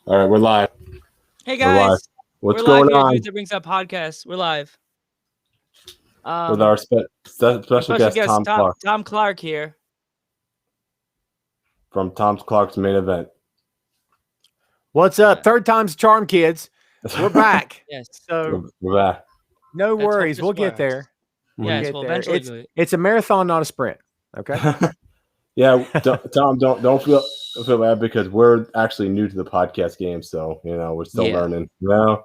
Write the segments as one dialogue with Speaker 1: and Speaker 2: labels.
Speaker 1: All right, we're live.
Speaker 2: Hey
Speaker 1: We're live.
Speaker 2: guys,
Speaker 1: What's
Speaker 2: we're live
Speaker 1: going
Speaker 2: here at
Speaker 1: on
Speaker 2: Dudes That Brings Up Podcast. We're live.
Speaker 1: with our
Speaker 2: Our
Speaker 1: special
Speaker 2: special
Speaker 1: guest
Speaker 2: guest
Speaker 1: Tom Clark
Speaker 2: Tom Clark here.
Speaker 1: from Tom Clark's main event?
Speaker 3: What's up? Third time's a charm, kids. We're back.
Speaker 2: Yes.
Speaker 3: So
Speaker 1: We're back.
Speaker 3: no
Speaker 2: Let's hope
Speaker 3: worries.
Speaker 2: this
Speaker 3: We'll get
Speaker 2: works.
Speaker 3: there.
Speaker 2: Yes,
Speaker 3: Get
Speaker 2: we'll
Speaker 3: there.
Speaker 2: eventually do it.
Speaker 3: It's a marathon, not a sprint. Okay.
Speaker 1: Yeah, Tom, don't feel bad because we're actually new to the podcast game, so we're still learning. No.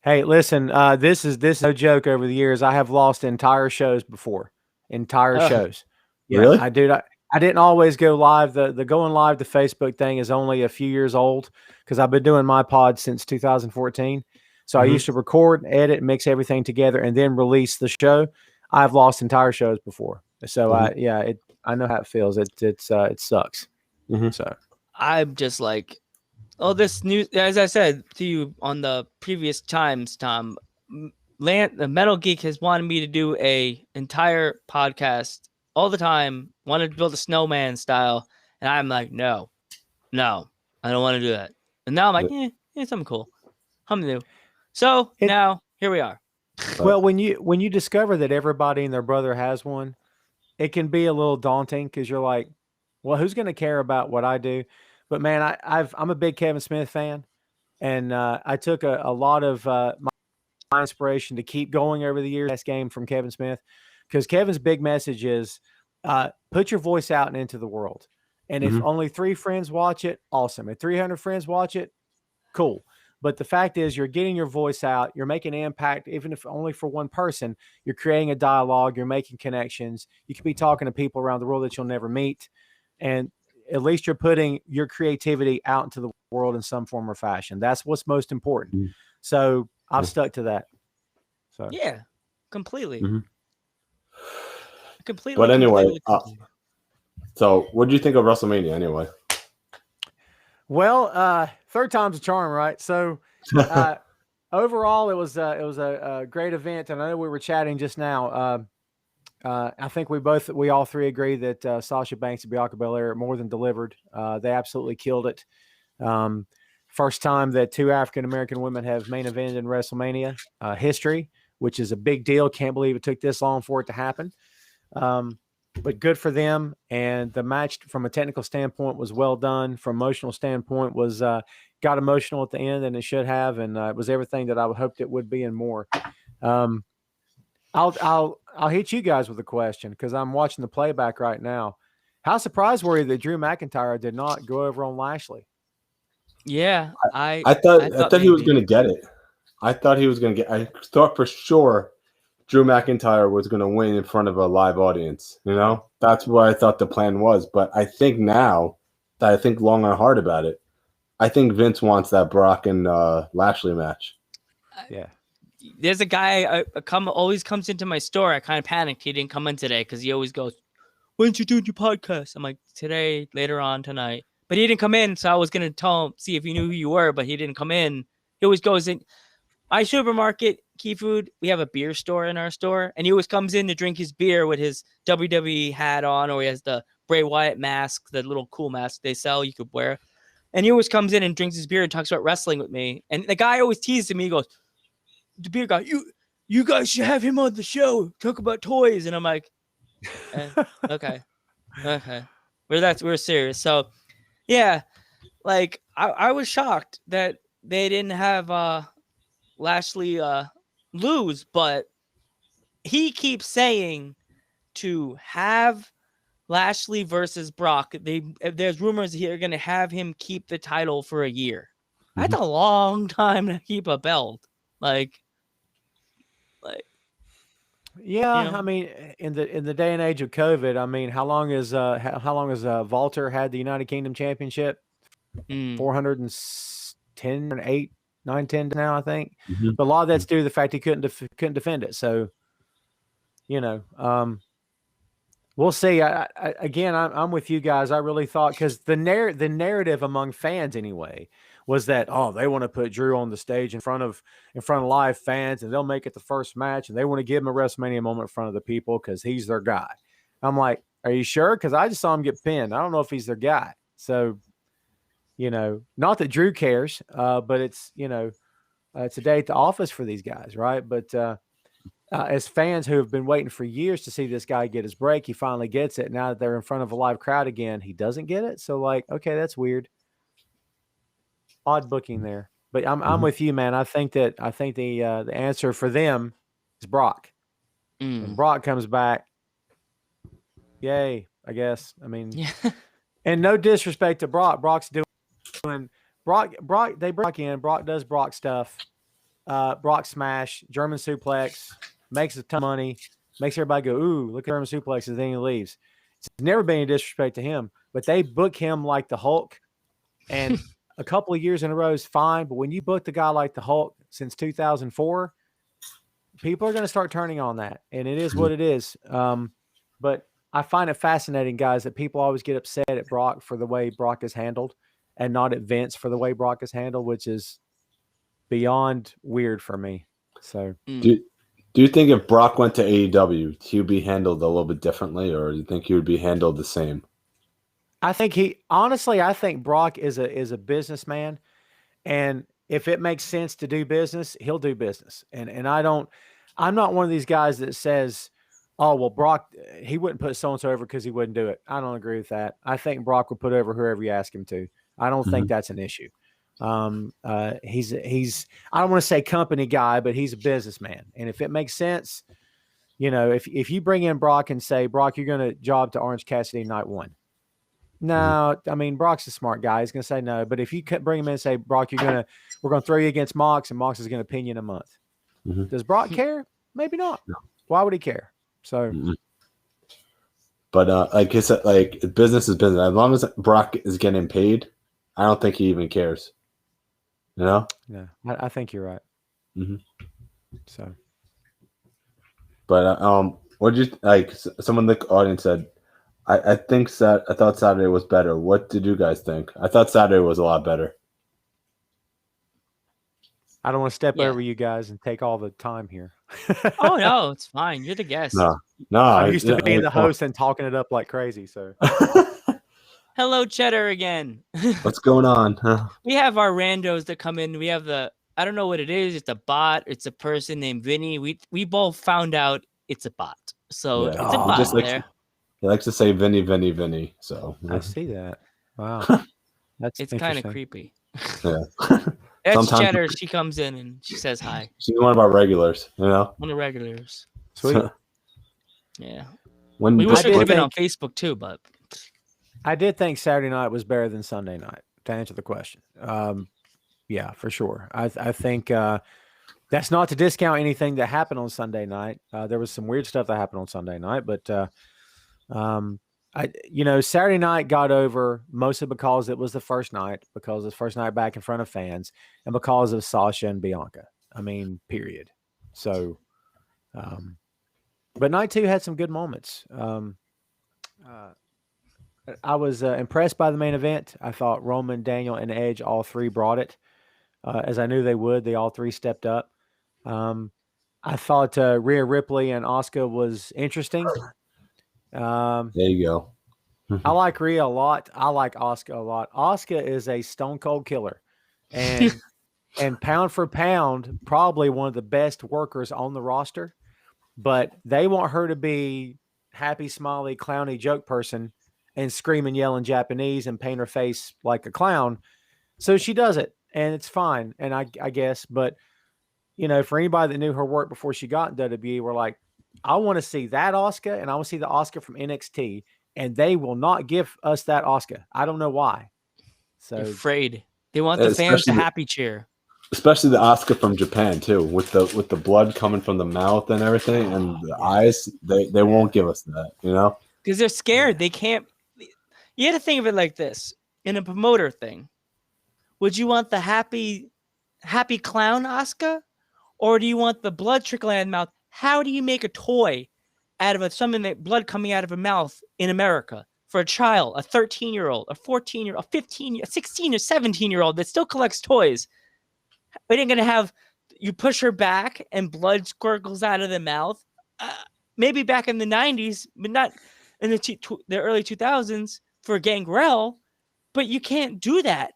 Speaker 3: Hey, listen. This is no joke. Over the years, I have lost entire shows before. Entire shows. Yeah,
Speaker 1: Really?
Speaker 3: I do. I didn't always go live. The going live to Facebook thing is only a few years old because I've been doing my pod since 2014. So I used to record, edit, mix everything together, and then release the show. I've lost entire shows before. So I know how it feels. It sucks. So
Speaker 2: I'm just like, this news. As I said to you on the previous times, Tom, the Metal Geek has wanted me to do a entire podcast all the time. Wanted to build a snowman style, and I'm like, no, I don't want to do that. And now I'm like, it's something cool, something new. So now here we are.
Speaker 3: Well, when you discover that everybody and their brother has one, it can be a little daunting because you're like, well, who's going to care about what I do? But man, I'm a big Kevin Smith fan, and I took a lot of my inspiration to keep going over the years. Best game from Kevin Smith, because Kevin's big message is put your voice out and into the world. And if only 3 friends watch it, awesome. If 300 friends watch it, cool. But the fact is, you're getting your voice out. You're making an impact, even if only for one person. You're creating a dialogue. You're making connections. You could be talking to people around the world that you'll never meet. And at least you're putting your creativity out into the world in some form or fashion. That's what's most important. So I've stuck to that. So
Speaker 2: yeah, completely. Completely.
Speaker 1: But anyway,
Speaker 2: completely.
Speaker 1: So what do you think of WrestleMania anyway?
Speaker 3: Well, third time's a charm, right? So overall, it was a great event, and I know we were chatting just now. I think we all three agree that Sasha Banks and Bianca Belair more than delivered. They absolutely killed it. First time that 2 African American women have main evented in WrestleMania history, which is a big deal. Can't believe it took this long for it to happen. But good for them. And the match from a technical standpoint was well done. From emotional standpoint was got emotional at the end, and it should have. And it was everything that I hoped it would be and more. I'll hit you guys with a question because I'm watching the playback right now. How surprised were you that Drew McIntyre did not go over on Lashley?
Speaker 2: Yeah, I
Speaker 1: thought he was going to get it. I thought for sure Drew McIntyre was going to win in front of a live audience. That's what I thought the plan was. But I think now that I think long and hard about it, I think Vince wants that Brock and Lashley match.
Speaker 3: Yeah.
Speaker 2: There's a guy always comes into my store. I kind of panicked. He didn't come in today because he always goes, "When did you do your podcast?" I'm like, "Today, later on tonight." But he didn't come in, so I was gonna tell him, see if he knew who you were, but he didn't come in. He always goes in my supermarket, Key Food. We have a beer store in our store, and he always comes in to drink his beer with his WWE hat on, or he has the Bray Wyatt mask, the little cool mask they sell you could wear. And he always comes in and drinks his beer and talks about wrestling with me. And the guy always teases me. He goes, "The beer guy, you guys should have him on the show. Talk about toys." And I'm like, okay. We're serious. So yeah, like I was shocked that they didn't have Lashley lose, but he keeps saying to have Lashley versus Brock. There's rumors here are gonna have him keep the title for a year. That's a long time to keep a belt.
Speaker 3: Yeah, I mean, in the day and age of COVID, I mean, how long has Walter had the United Kingdom Championship? 410 and 8, 9, 10 now, I think. But a lot of that's due to the fact he couldn't defend it. So, we'll see. I'm with you guys. I really thought because the narrative among fans anyway was that they want to put Drew on the stage in front of live fans and they'll make it the first match and they want to give him a WrestleMania moment in front of the people because he's their guy. I'm like, are you sure? Because I just saw him get pinned. I don't know if he's their guy. So not that Drew cares, but it's, it's a day at the office for these guys, right? But as fans who have been waiting for years to see this guy get his break, he finally gets it. Now that they're in front of a live crowd again, he doesn't get it. So, like, okay, that's weird. Odd booking there. But I'm with you, man. I think the answer for them is Brock. When Brock comes back, yay, I guess. I mean, and no disrespect to Brock. Brock's doing Brock. They Brock in. Brock does Brock stuff. Brock smash, German suplex, makes a ton of money, makes everybody go, ooh, look at German suplex, and then he leaves. It's never been any disrespect to him, but they book him like the Hulk, and a couple of years in a row is fine. But when you book the guy like the Hulk since 2004, people are going to start turning on that, and it is what it is. But I find it fascinating, guys, that people always get upset at Brock for the way Brock is handled and not at Vince for the way Brock is handled, which is beyond weird for me. So
Speaker 1: do you think if Brock went to AEW, he would be handled a little bit differently, or do you think he would be handled the same?
Speaker 3: I think I think Brock is a businessman, and if it makes sense to do business, he'll do business. And I'm not one of these guys that says, oh, well, Brock, he wouldn't put so-and-so over because he wouldn't do it. I don't agree with that. I think Brock will put over whoever you ask him to. I don't think that's an issue. He's I don't want to say company guy, but he's a businessman. And if it makes sense, if you bring in Brock and say, Brock, you're going to job to Orange Cassidy night one. No, I mean, Brock's a smart guy. He's going to say no. But if you bring him in and say, Brock, we're going to throw you against Mox, and Mox is going to pin you in a month. Does Brock care? Maybe not. No. Why would he care? So,
Speaker 1: but like I said, like business is business. As long as Brock is getting paid, I don't think he even cares. No,
Speaker 3: I think you're right. So,
Speaker 1: but what did you like? Someone in the audience said, I thought Saturday was better. What did you guys think? I thought Saturday was a lot better.
Speaker 3: I don't want to step over you guys and take all the time here.
Speaker 2: Oh no, it's fine. You're the guest.
Speaker 1: No.
Speaker 3: I'm used to being the host and talking it up like crazy. So,
Speaker 2: hello, Cheddar again.
Speaker 1: What's going on?
Speaker 2: We have our randos that come in. We have I don't know what it is. It's a bot. It's a person named Vinny. We both found out it's a bot. So it's a bot there.
Speaker 1: He likes to say Vinny, Vinny, Vinny. So
Speaker 3: I see that. Wow,
Speaker 2: it's kind of creepy.
Speaker 1: Yeah.
Speaker 2: That's
Speaker 1: Sometimes
Speaker 2: Cheddar. She comes in and she says hi.
Speaker 1: She's one of our regulars,
Speaker 2: One of the regulars.
Speaker 3: Sweet.
Speaker 2: Yeah. We wish we could have been on Facebook too, but
Speaker 3: I did think Saturday night was better than Sunday night, to answer the question. Yeah, for sure. I think that's not to discount anything that happened on Sunday night. There was some weird stuff that happened on Sunday night, but Saturday night got over mostly because it was the first night, because it's the first night back in front of fans, and because of Sasha and Bianca. I mean, period. So, but night two had some good moments. I was impressed by the main event. I thought Roman, Daniel, and Edge, all three brought it. As I knew they would. They all three stepped up. I thought Rhea Ripley and Asuka was interesting.
Speaker 1: There you go.
Speaker 3: I like Rhea a lot. I like Asuka a lot. Asuka is a stone cold killer, and pound for pound, probably one of the best workers on the roster. But they want her to be happy, smiley, clowny joke person and scream and yell in Japanese and paint her face like a clown. So she does it, and it's fine. And I guess, but for anybody that knew her work before she got in WWE, we're like, I want to see that Asuka, and I want to see the Asuka from NXT, and they will not give us that Asuka. I don't know why. So
Speaker 2: they're afraid. They want the fans to happy cheer.
Speaker 1: Especially the Asuka from Japan too, with the blood coming from the mouth and everything, and the eyes. They won't give us that,
Speaker 2: because they're scared. They can't. You had to think of it like this: in a promoter thing, would you want the happy clown Asuka, or do you want the blood trickling out of the mouth? How do you make a toy out of something that blood coming out of a mouth in America for a child, a 13-year-old, a 14-year-old, a 15, a 16 or 17-year-old that still collects toys? We ain't gonna have you push her back and blood squircles out of the mouth. Maybe back in the 90s, but not in the early 2000s for Gangrel. But you can't do that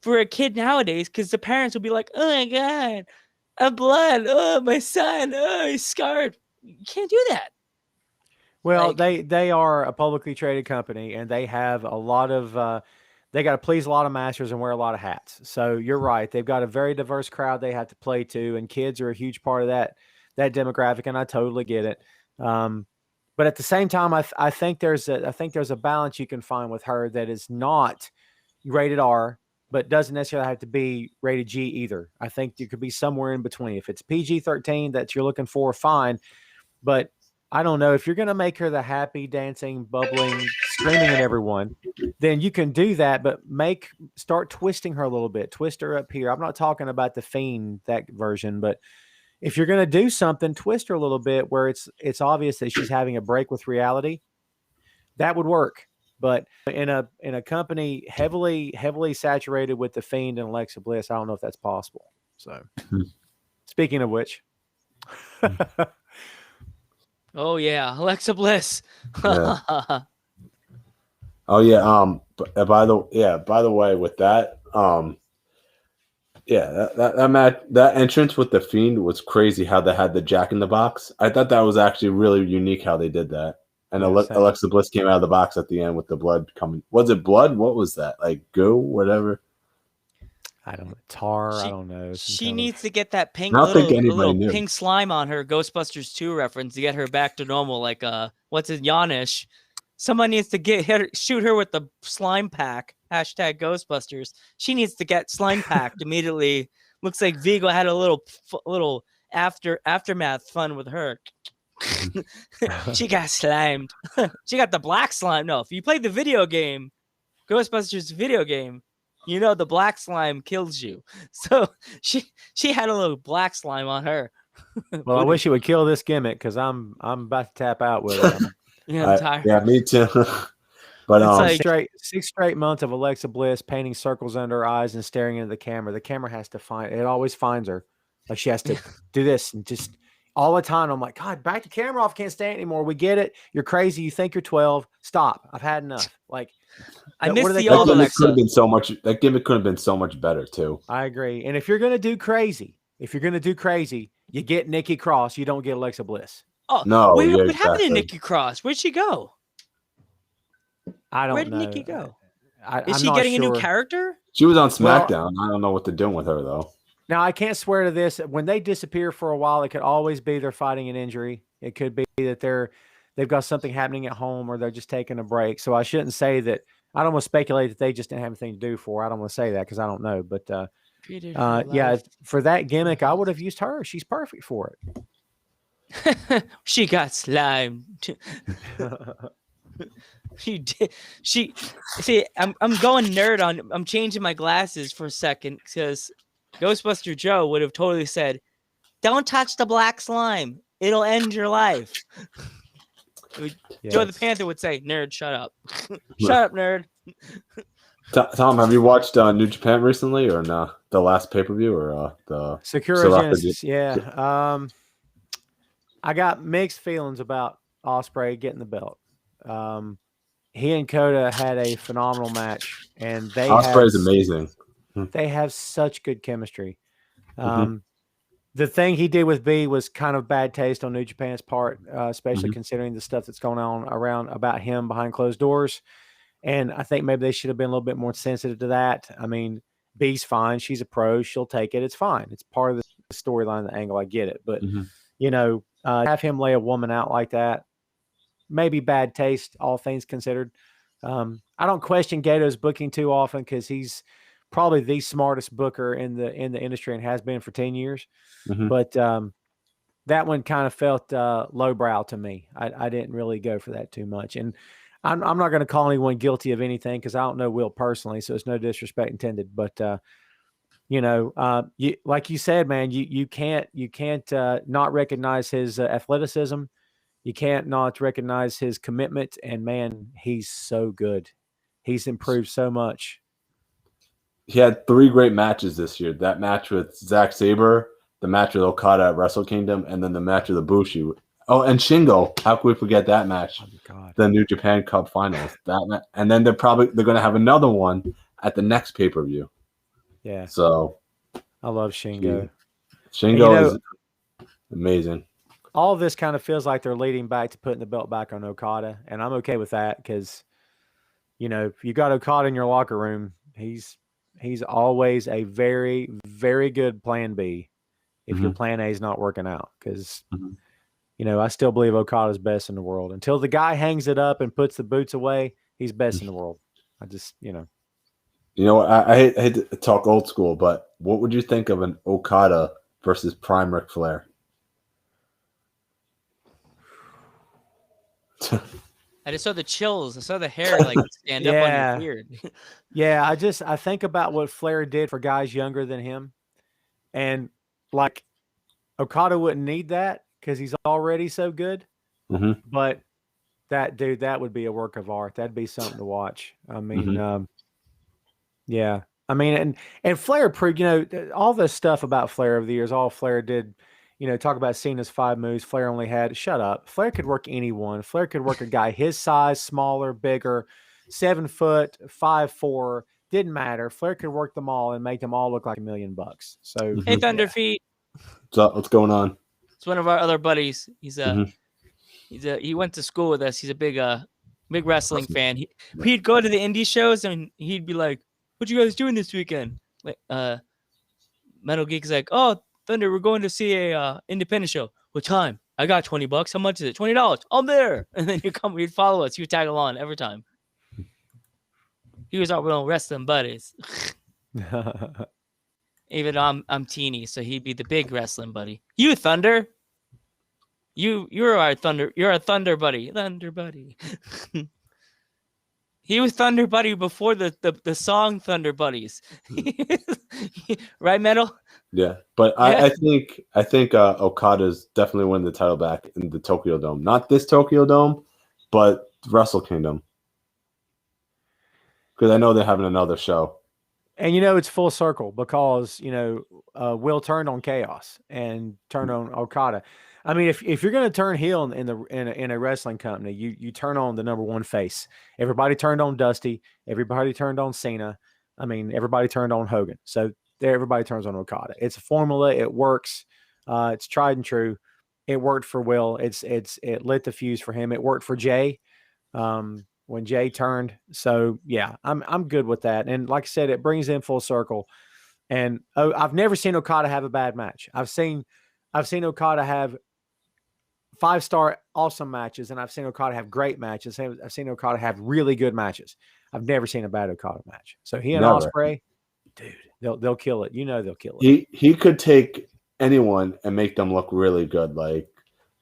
Speaker 2: for a kid nowadays, because the parents will be like, "Oh my god, a blood! Oh, my son! Oh, he's scarred." You can't do that.
Speaker 3: Well,
Speaker 2: Like,
Speaker 3: they are a publicly traded company, and they have a lot of they got to please a lot of masters and wear a lot of hats. So you're right; they've got a very diverse crowd they have to play to, and kids are a huge part of that demographic, and I totally get it. But at the same time, I think there's a balance you can find with her that is not rated R, but doesn't necessarily have to be rated G either. I think you could be somewhere in between. If it's PG-13 that you're looking for, fine. But I don't know if you're going to make her the happy, dancing, bubbling, screaming at everyone, then you can do that. But start twisting her a little bit. Twist her up here. I'm not talking about the Fiend, that version, but if you're going to do something, twist her a little bit where it's obvious that she's having a break with reality. That would work. But in a company heavily saturated with the Fiend and Alexa Bliss, I don't know if that's possible. So, speaking of which,
Speaker 2: oh yeah, Alexa Bliss.
Speaker 1: Yeah. Oh yeah. By the way, with that, yeah, that match, that entrance with the Fiend was crazy. How they had the Jack in the Box. I thought that was actually really unique how they did that. And Alexa Bliss came out of the box at the end with the blood coming. Was it blood? What was that? Like goo, whatever.
Speaker 3: I don't know. Tar. I don't know.
Speaker 2: She needs to get that pink
Speaker 1: little
Speaker 2: pink slime on her Ghostbusters 2 reference to get her back to normal. Like what's it, Yanish? Someone needs to shoot her with the slime pack. Hashtag Ghostbusters. She needs to get slime packed immediately. Looks like Vigo had a little aftermath fun with her. She got slimed. She got the black slime. No, if you played the video game, Ghostbusters video game, you know the black slime kills you. So she had a little black slime on her.
Speaker 3: Well, I wish it would kill this gimmick because I'm about to tap out with it.
Speaker 2: Yeah, I'm tired.
Speaker 1: Yeah, me too. But
Speaker 3: it's like 6 straight months of Alexa Bliss painting circles under her eyes and staring into the camera. The camera has to find it. Always finds her. Like she has to do this and just all the time. I'm like, God, back the camera off. Can't stand it anymore. We get it. You're crazy. You think you're 12. Stop. I've had enough. Like,
Speaker 2: I miss the old Alexa.
Speaker 1: That gimmick could have been so much better too.
Speaker 3: I agree. And if you're gonna do crazy, you get Nikki Cross. You don't get Alexa Bliss.
Speaker 2: Oh no! Wait, what happened to Nikki Cross? Where'd she go?
Speaker 3: I don't know.
Speaker 2: Where did Nikki go? Is
Speaker 3: she
Speaker 2: getting a new character?
Speaker 1: She was on SmackDown. Well, I don't know what they're doing with her though.
Speaker 3: Now I can't swear to this. When they disappear for a while, it could always be they're fighting an injury. It could be that they've got something happening at home or they're just taking a break. So I shouldn't say that. I don't want to speculate that they just didn't have anything to do for her. I don't want to say that because I don't know. But yeah, for that gimmick, I would have used her. She's perfect for
Speaker 2: it. She got slimed. She did. See, I'm going nerd on. I'm changing my glasses for a second because Ghostbuster Joe would have totally said, "Don't touch the black slime. It'll end your life." Yes. Joe the Panther would say, "Nerd, shut up. Shut up, nerd."
Speaker 1: Tom, have you watched New Japan recently or no? The last pay-per-view or the
Speaker 3: Sakura Genesis? Yeah. I got mixed feelings about Ospreay getting the belt. He and Kota had a phenomenal match, and
Speaker 1: Ospreay is amazing.
Speaker 3: They have such good chemistry. The thing he did with B was kind of bad taste on New Japan's part, especially considering the stuff that's going on about him behind closed doors. And I think maybe they should have been a little bit more sensitive to that. I mean, B's fine. She's a pro. She'll take it. It's fine. It's part of the storyline, the angle. I get it. But, have him lay a woman out like that, maybe bad taste, all things considered. I don't question Gato's booking too often because he's probably the smartest booker in the industry and has been for 10 years. But that one kind of felt lowbrow to me. I didn't really go for that too much. And I'm not going to call anyone guilty of anything because I don't know Will personally, so it's no disrespect intended. But like you said, man, you can't not recognize his athleticism. You can't not recognize his commitment. And man, he's so good. He's improved so much.
Speaker 1: He had 3 great matches this year. That match with Zack Sabre, the match with Okada at Wrestle Kingdom, and then the match with Ibushi. Oh, and Shingo. How could we forget that match? Oh, the New Japan Cup Finals. And then they're going to have another one at the next pay-per-view.
Speaker 3: Yeah.
Speaker 1: So
Speaker 3: I love Shingo.
Speaker 1: Shingo is amazing.
Speaker 3: All of this kind of feels like they're leading back to putting the belt back on Okada, and I'm okay with that because, if you got Okada in your locker room, he's always a very, very good plan B if your plan A is not working out because, I still believe Okada's best in the world. Until the guy hangs it up and puts the boots away, he's best in the world. I just,
Speaker 1: You know what? I hate to talk old school, but what would you think of an Okada versus Prime Ric Flair?
Speaker 2: I just saw the chills. I saw the hair like stand up on your beard.
Speaker 3: Yeah, I think about what Flair did for guys younger than him, and like Okada wouldn't need that because he's already so good. But that would be a work of art. That'd be something to watch. I mean, yeah. I mean, and Flair proved, all this stuff about Flair over the years, all Flair did, talk about Cena's 5 moves. Flair only had, shut up. Flair could work anyone. Flair could work a guy his size, smaller, bigger, 7 foot, 5'4", didn't matter. Flair could work them all and make them all look like $1 million. So,
Speaker 2: hey, Thunderfeet.
Speaker 1: What's up? What's going on?
Speaker 2: It's one of our other buddies. He went to school with us. He's a big wrestling fan. He'd go to the indie shows and he'd be like, "What you guys doing this weekend?" Like, Metal Geek's like, "Oh, Thunder, we're going to see a independent show. What time? I got $20. How much is it? $20. I'm there." And then he'd follow us. He would tag along every time. He was our little wrestling buddies. Even though I'm teeny, so he'd be the big wrestling buddy. You Thunder. You're our Thunder. You're a Thunder buddy. Thunder buddy. He was Thunder Buddy before the song Thunder Buddies. Right, Metal?
Speaker 1: Yeah, but yeah. I think Okada's definitely winning the title back in the Tokyo Dome. Not this Tokyo Dome, but Wrestle Kingdom. Because I know they're having another show.
Speaker 3: And it's full circle because Will turned on Chaos and turned on Okada. I mean, if you're going to turn heel in a wrestling company, you turn on the number one face. Everybody turned on Dusty. Everybody turned on Cena. I mean, everybody turned on Hogan. So everybody turns on Okada. It's a formula. It works. It's tried and true. It worked for Will. It lit the fuse for him. It worked for Jay when Jay turned. So yeah, I'm good with that. And like I said, it brings in full circle. And I've never seen Okada have a bad match. I've seen Okada have 5-star awesome matches, and I've seen Okada have great matches. I've seen Okada have really good matches. I've never seen a bad Okada match. So he and Ospreay, dude, they'll kill it. They'll kill it.
Speaker 1: He could take anyone and make them look really good. Like,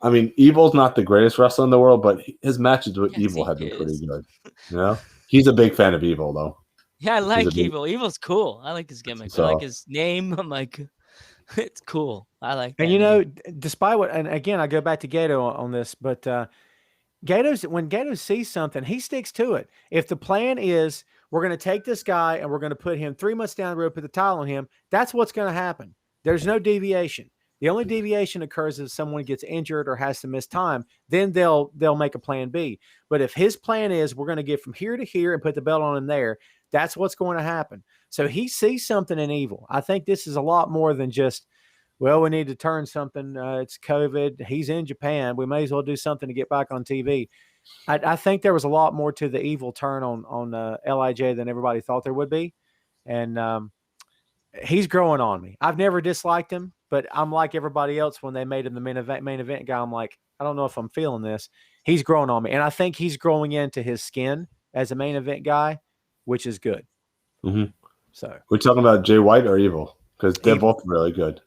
Speaker 1: I mean, Evil's not the greatest wrestler in the world, but his matches with Evil have been pretty good. He's a big fan of Evil, though.
Speaker 2: Yeah, I like Evil. Evil's cool. I like his gimmick. So, I like his name. I'm like, it's cool. I like that.
Speaker 3: And despite what, and again, I go back to Gato on this, but when Gato sees something, he sticks to it. If the plan is we're going to take this guy and we're going to put him 3 months down the road, put the title on him, that's what's going to happen. There's no deviation. The only deviation occurs if someone gets injured or has to miss time. Then they'll make a plan B. But if his plan is we're going to get from here to here and put the belt on him there, that's what's going to happen. So he sees something in Evil. I think this is a lot more than just, well, we need to turn something. It's COVID. He's in Japan. We may as well do something to get back on TV. I think there was a lot more to the Evil turn on LIJ than everybody thought there would be. And he's growing on me. I've never disliked him, but I'm like everybody else when they made him the main event guy. I'm like, I don't know if I'm feeling this. He's growing on me. And I think he's growing into his skin as a main event guy, which is good. So
Speaker 1: we're talking about Jay White or Evil because they're both really good.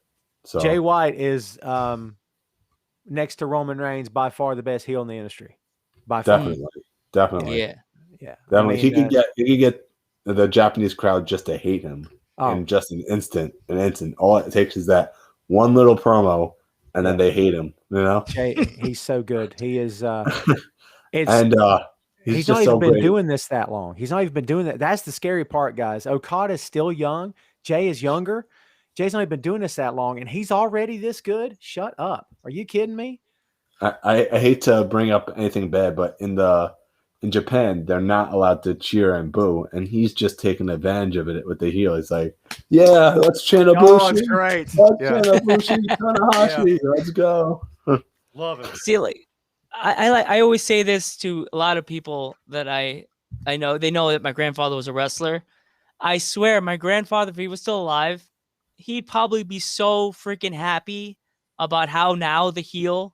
Speaker 1: So
Speaker 3: Jay White is next to Roman Reigns by far the best heel in the industry. By far.
Speaker 1: Definitely.
Speaker 2: Yeah.
Speaker 1: Definitely. I mean, he could get the Japanese crowd just to hate him in just an instant. All it takes is that one little promo, and then they hate him.
Speaker 3: Jay, he's so good. He is.
Speaker 1: He's
Speaker 3: not even been
Speaker 1: great.
Speaker 3: doing this that long. He's not even been doing that. That's the scary part, guys. Okada's still young. Jay is younger. Jay's not even been doing this that long, and he's already this good. Shut up. Are you kidding me?
Speaker 1: I hate to bring up anything bad, but in the in Japan, they're not allowed to cheer and boo, and he's just taking advantage of it with the heel. He's like, "Yeah, let's chant Ibushi.
Speaker 3: Oh, it's great.
Speaker 1: Let's
Speaker 3: Yeah.
Speaker 1: chant Ibushi, Tanahashi. Let's go."
Speaker 3: Love it.
Speaker 2: See, like, I always say this to a lot of people that I know. They know that my grandfather was a wrestler. I swear, my grandfather, if he was still alive, he'd probably be so freaking happy about how now the heel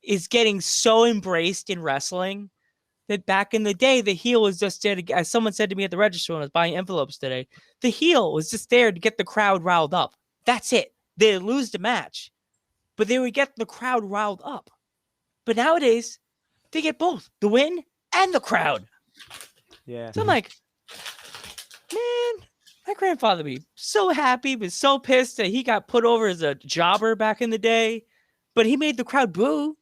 Speaker 2: is getting so embraced in wrestling that back in the day, the heel was just there to, as someone said to me at the register when I was buying envelopes today, the heel was just there to get the crowd riled up. That's it. They'd lose the match, but they would get the crowd riled up. But nowadays, they get both the win and the crowd.
Speaker 3: Yeah.
Speaker 2: So I'm like, man, my grandfather would be so happy, was so pissed that he got put over as a jobber back in the day, but he made the crowd boo.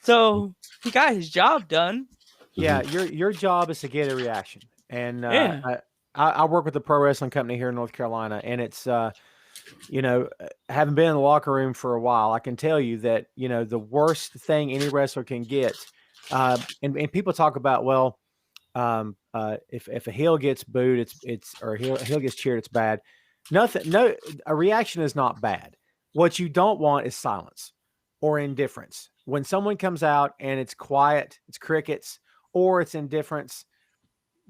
Speaker 2: So he got his job done.
Speaker 3: Yeah, your job is to get a reaction. And
Speaker 2: Yeah.
Speaker 3: I work with a pro wrestling company here in North Carolina, and it's having been in the locker room for a while, I can tell you that the worst thing any wrestler can get, and people talk about, well, if a heel gets booed, or heel gets cheered, it's bad. A reaction is not bad. What you don't want is silence or indifference. When someone comes out and it's quiet, it's crickets, or it's indifference,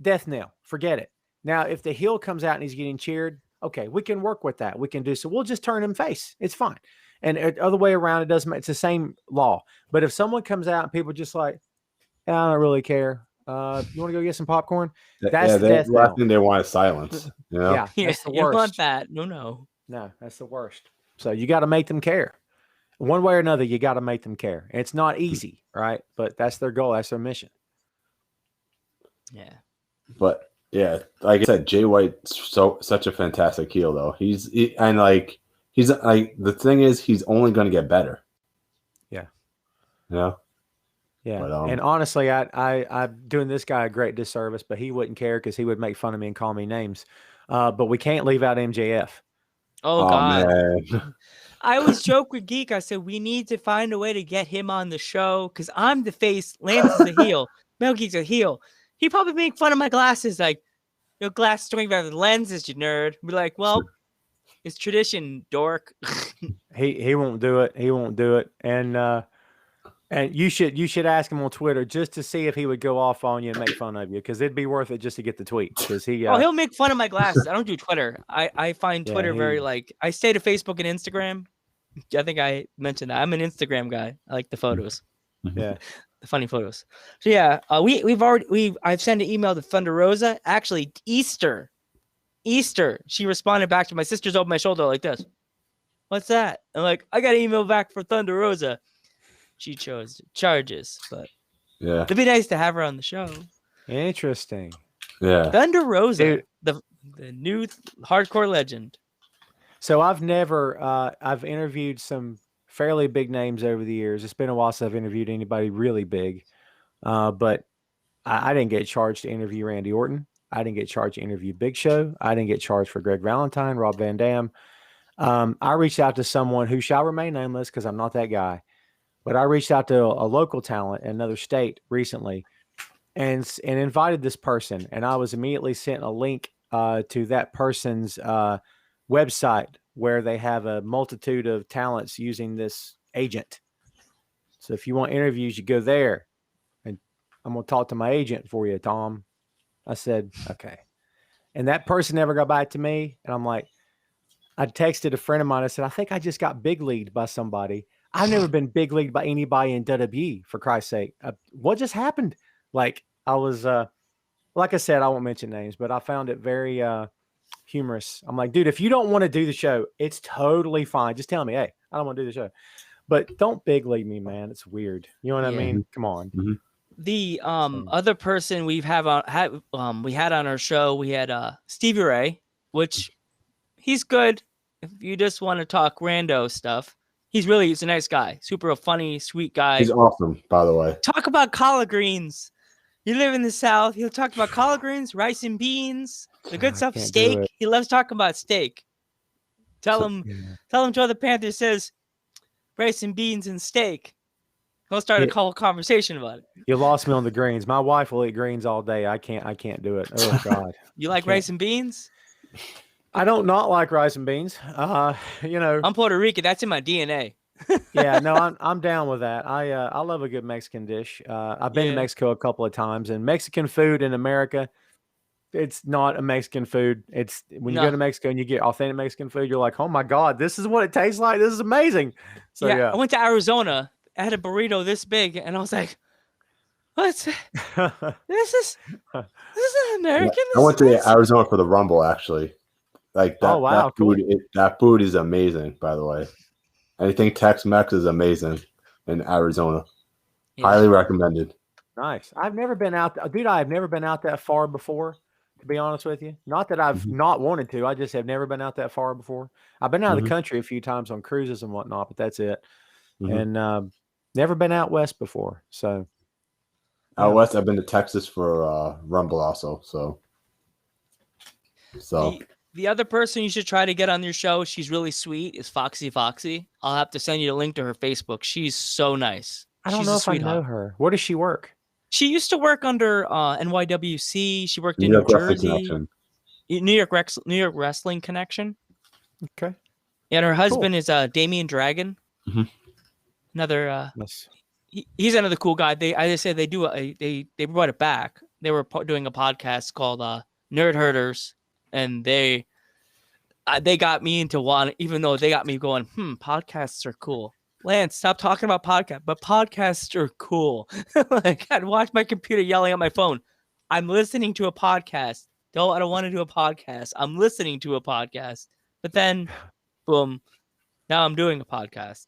Speaker 3: death knell, forget it. Now, if the heel comes out and he's getting cheered, okay, we can work with that. We can do so. We'll just turn him face. It's fine. And the other way around, it's the same law. But if someone comes out and people just like, I don't really care. You want to go get some popcorn? That's the death
Speaker 1: last
Speaker 3: knell.
Speaker 1: thing they want is silence.
Speaker 3: Yeah, that's the
Speaker 2: You
Speaker 3: worst.
Speaker 2: want that? No.
Speaker 3: No, that's the worst. So you got to make them care. One way or another, you got to make them care. And it's not easy, right? But that's their goal. That's their mission.
Speaker 2: Yeah.
Speaker 1: But yeah, like I said, Jay White's such a fantastic heel, though. He's like the thing is, he's only going to get better.
Speaker 3: Yeah.
Speaker 1: Yeah.
Speaker 3: Yeah.
Speaker 1: But,
Speaker 3: and honestly, I'm doing this guy a great disservice, but he wouldn't care because he would make fun of me and call me names. But we can't leave out MJF.
Speaker 2: Oh God.
Speaker 1: Man.
Speaker 2: I always joke with Geek. I said, we need to find a way to get him on the show because I'm the face. Lance is the heel. Mel Geek's a heel. He probably make fun of my glasses. Like, your glasses don't even have the lenses, you nerd. Be like, well, it's tradition, dork.
Speaker 3: He won't do it. He won't do it. And you should ask him on Twitter just to see if he would go off on you and make fun of you, because it'd be worth it just to get the tweet. Because
Speaker 2: he'll make fun of my glasses. I don't do Twitter. I find Twitter very I stay to Facebook and Instagram. I think I mentioned that. I'm an Instagram guy. I like the photos.
Speaker 3: Yeah.
Speaker 2: The funny photos. So yeah, I've sent an email to Thunder Rosa. Actually, Easter. She responded back to my sister's over my shoulder like this. What's that? I'm like, I got an email back for Thunder Rosa. She chose charges, but
Speaker 1: yeah,
Speaker 2: it'd be nice to have her on the show.
Speaker 3: Interesting.
Speaker 1: Yeah,
Speaker 2: Thunder Rosa,
Speaker 3: Dude.
Speaker 2: the new hardcore legend.
Speaker 3: So I've interviewed some fairly big names over the years. It's been a while since I've interviewed anybody really big, but I didn't get charged to interview Randy Orton. I didn't get charged to interview Big Show. I didn't get charged for Greg Valentine, Rob Van Dam. I reached out to someone who shall remain nameless because I'm not that guy. But I reached out to a local talent in another state recently and invited this person. And I was immediately sent a link to that person's website where they have a multitude of talents using this agent. So if you want interviews, you go there. And I'm going to talk to my agent for you, Tom. I said, okay. And that person never got back to me. And I'm like, I texted a friend of mine. I said, I think I just got big leagued by somebody. I've never been big leagued by anybody in WWE, for Christ's sake. What just happened? Like, I was, like I said, I won't mention names, but I found it very humorous. I'm like, dude, if you don't want to do the show, it's totally fine. Just tell me, hey, I don't want to do the show. But don't big league me, man. It's weird. You know what I mean? Come on.
Speaker 1: Mm-hmm.
Speaker 2: The other person we had on our show, we had Stevie Ray, which he's good if you just want to talk rando stuff. He's a nice guy, super funny, sweet guy.
Speaker 1: He's awesome, by the way.
Speaker 2: Talk about collard greens. You live in the South. He'll talk about collard greens, rice and beans, the good stuff, steak. He loves talking about steak. Tell him Joe the Panther says rice and beans and steak. He'll start a whole conversation about it.
Speaker 3: You lost me on the greens. My wife will eat greens all day. I can't do it. Oh God.
Speaker 2: You like rice and beans?
Speaker 3: I don't not like rice and beans.
Speaker 2: I'm Puerto Rican. That's in my DNA.
Speaker 3: Yeah, no, I'm down with that. I love a good Mexican dish. I've been to Mexico a couple of times, and Mexican food in America, it's not a Mexican food. It's when you go to Mexico and you get authentic Mexican food, you're like, oh my God, this is what it tastes like. This is amazing. So
Speaker 2: I went to Arizona. I had a burrito this big, and I was like, "What's this is American?"
Speaker 1: I went to Arizona for the Rumble, actually. Like that.
Speaker 3: Oh wow,
Speaker 1: that food, that food is amazing. By the way, anything Tex-Mex is amazing in Arizona. Highly recommended.
Speaker 3: Nice. I've never been out, dude. I've never been out that far before. To be honest with you, not that I've not wanted to. I just have never been out that far before. I've been out of the country a few times on cruises and whatnot, but that's it. And never been out west before. So
Speaker 1: out west, I've been to Texas for Rumble also. So
Speaker 2: the other person you should try to get on your show, she's really sweet, is Foxy. I'll have to send you a link to her Facebook. She's so nice.
Speaker 3: I don't know if I know her. Where does she work?
Speaker 2: She used to work under NYWC. She worked in New Jersey. New York Wrestling Connection.
Speaker 3: Okay.
Speaker 2: Yeah, and her husband is Damian Dragon. Another he's another cool guy. I just said they brought it back. They were doing a podcast called Nerd Herders, and they got me into one, even though they got me going, podcasts are cool. Lance, stop talking about podcasts, but podcasts are cool. Like, I'd watch my computer yelling at my phone. I'm listening to a podcast. No, I don't want to do a podcast. I'm listening to a podcast. But then, boom, now I'm doing a podcast.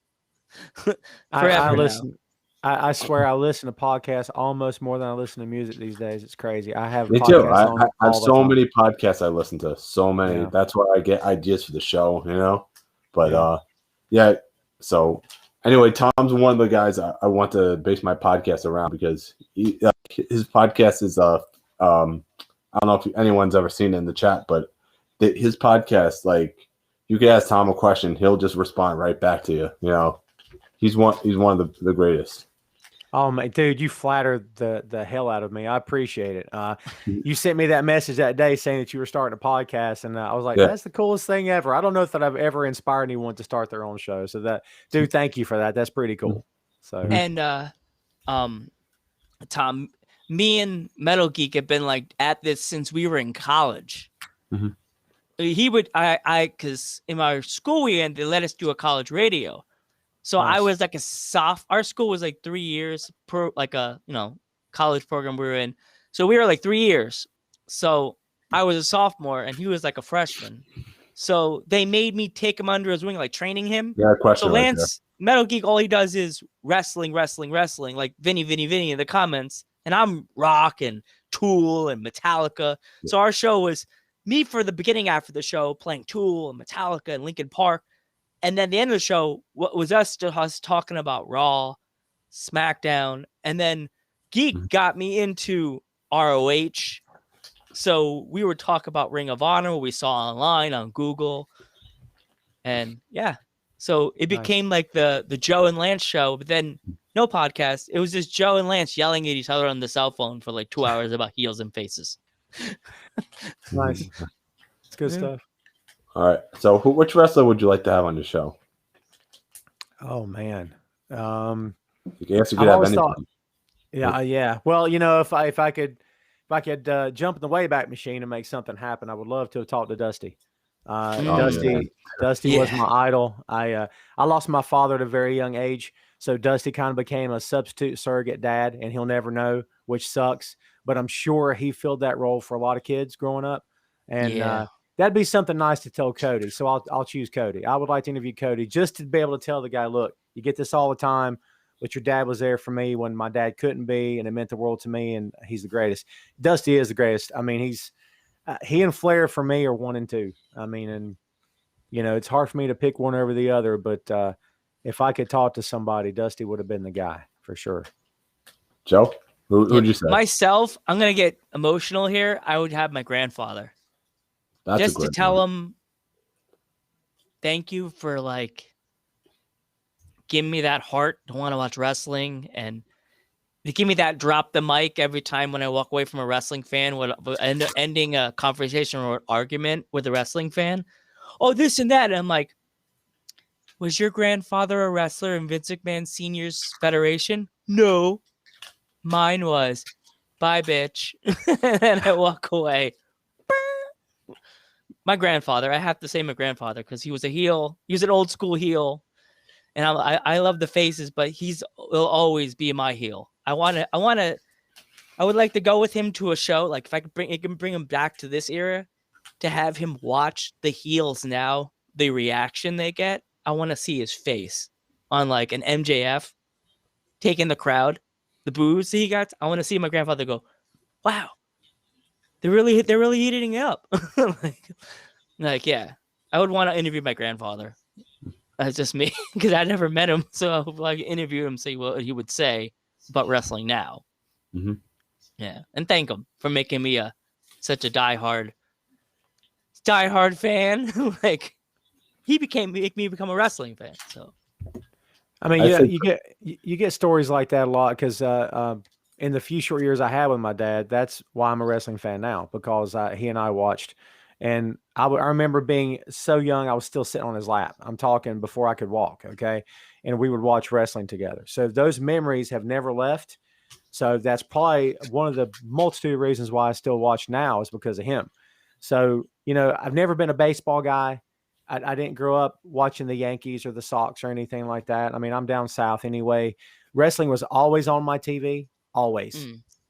Speaker 3: I listen. I swear I listen to podcasts almost more than I listen to music these days. It's crazy. I have
Speaker 1: me too. I have so many podcasts I listen to. So many. Yeah. That's where I get ideas for the show, But so anyway, Tom's one of the guys I want to base my podcast around because his podcast is I don't know if anyone's ever seen it in the chat, but his podcast, like, you can ask Tom a question, he'll just respond right back to you. He's one of the greatest.
Speaker 3: Oh my dude, you flattered the hell out of me. I appreciate it. You sent me that message that day saying that you were starting a podcast, and I was like, that's the coolest thing ever. I don't know that I've ever inspired anyone to start their own show. So dude, thank you for that. That's pretty cool. So
Speaker 2: and Tom, me and Metal Geek have been like at this since we were in college. He would because in our school weekend they let us do a college radio. So nice. I was like our school was like 3 years per like a college program we were in. So we were like 3 years. So I was a sophomore and he was like a freshman. So they made me take him under his wing, like training him.
Speaker 1: Yeah, question.
Speaker 2: So Lance, Metal Geek, all he does is wrestling, like Vinny in the comments. And I'm rock and Tool and Metallica. Yeah. So our show was me for the beginning after the show playing Tool and Metallica and Linkin Park. And then the end of the show was us talking about Raw, SmackDown, and then Geek got me into ROH. So we would talk about Ring of Honor, what we saw online on Google. And so it became like the Joe and Lance show, but then no podcast. It was just Joe and Lance yelling at each other on the cell phone for like 2 hours about heels and faces.
Speaker 3: Nice. It's good stuff.
Speaker 1: All right. So which wrestler would you like to have on your show?
Speaker 3: Oh man.
Speaker 1: You can have anyone.
Speaker 3: Yeah. Well, if I could jump in the Wayback Machine and make something happen, I would love to have talked to Dusty. Dusty was my idol. I lost my father at a very young age, so Dusty kind of became a substitute surrogate dad, and he'll never know, which sucks. But I'm sure he filled that role for a lot of kids growing up, and that'd be something nice to tell Cody. So I'll choose Cody. I would like to interview Cody just to be able to tell the guy, look, you get this all the time, but your dad was there for me when my dad couldn't be, and it meant the world to me, and he's the greatest. Dusty is the greatest. I mean, he and Flair for me are 1 and 2. I mean, and it's hard for me to pick one over the other, but if I could talk to somebody, Dusty would have been the guy for sure.
Speaker 1: Joe, who'd you say?
Speaker 2: Myself, I'm going to get emotional here. I would have my grandfather.
Speaker 1: That's
Speaker 2: just to tell him thank you for like give me that heart to want to watch wrestling, and they give me that drop the mic every time when I walk away from a wrestling fan, ending a conversation or argument with a wrestling fan. Oh, this and that. And I'm like, was your grandfather a wrestler in Vince McMahon Senior's Federation? No, mine was. Bye, bitch. And I walk away. My grandfather, I have to say my grandfather, because he was a heel. He was an old school heel. And I love the faces, but will always be my heel. I would like to go with him to a show. Like if I could bring him back to this era, to have him watch the heels now, the reaction they get. I want to see his face on like an MJF taking the crowd, the boos he got. I want to see my grandfather go, wow, they're really eating it up. like, yeah, I would want to interview my grandfather. That's just me, because I never met him, so I would like interview him, see what he would say about wrestling now.
Speaker 1: Mm-hmm.
Speaker 2: Yeah, and thank him for making me such a diehard fan. Like he make me become a wrestling fan. So,
Speaker 3: I mean, you get stories like that a lot, because in the few short years I had with my dad, that's why I'm a wrestling fan now, because he and I watched. And I remember being so young, I was still sitting on his lap. I'm talking before I could walk, okay? And we would watch wrestling together. So those memories have never left. So that's probably one of the multitude of reasons why I still watch now, is because of him. So, I've never been a baseball guy. I didn't grow up watching the Yankees or the Sox or anything like that. I mean, I'm down south anyway. Wrestling was always on my TV, always.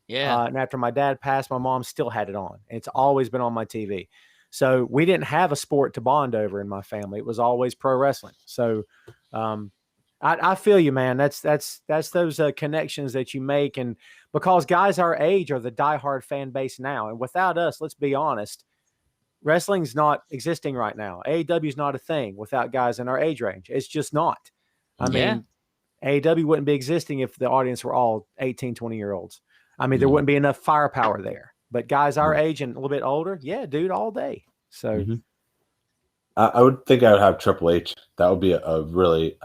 Speaker 2: Yeah.
Speaker 3: And after my dad passed, my mom still had it on. It's always been on my TV. So we didn't have a sport to bond over in my family. It was always pro wrestling. So I feel you, man. That's those connections that you make. And because guys our age are the diehard fan base now. And without us, let's be honest, wrestling's not existing right now. AEW is not a thing without guys in our age range. It's just not. I mean, AEW wouldn't be existing if the audience were all 18, 20-year-olds. I mean, there wouldn't be enough firepower there. But guys our age and a little bit older, yeah, dude, all day. So
Speaker 1: I would think I would have Triple H. That would be I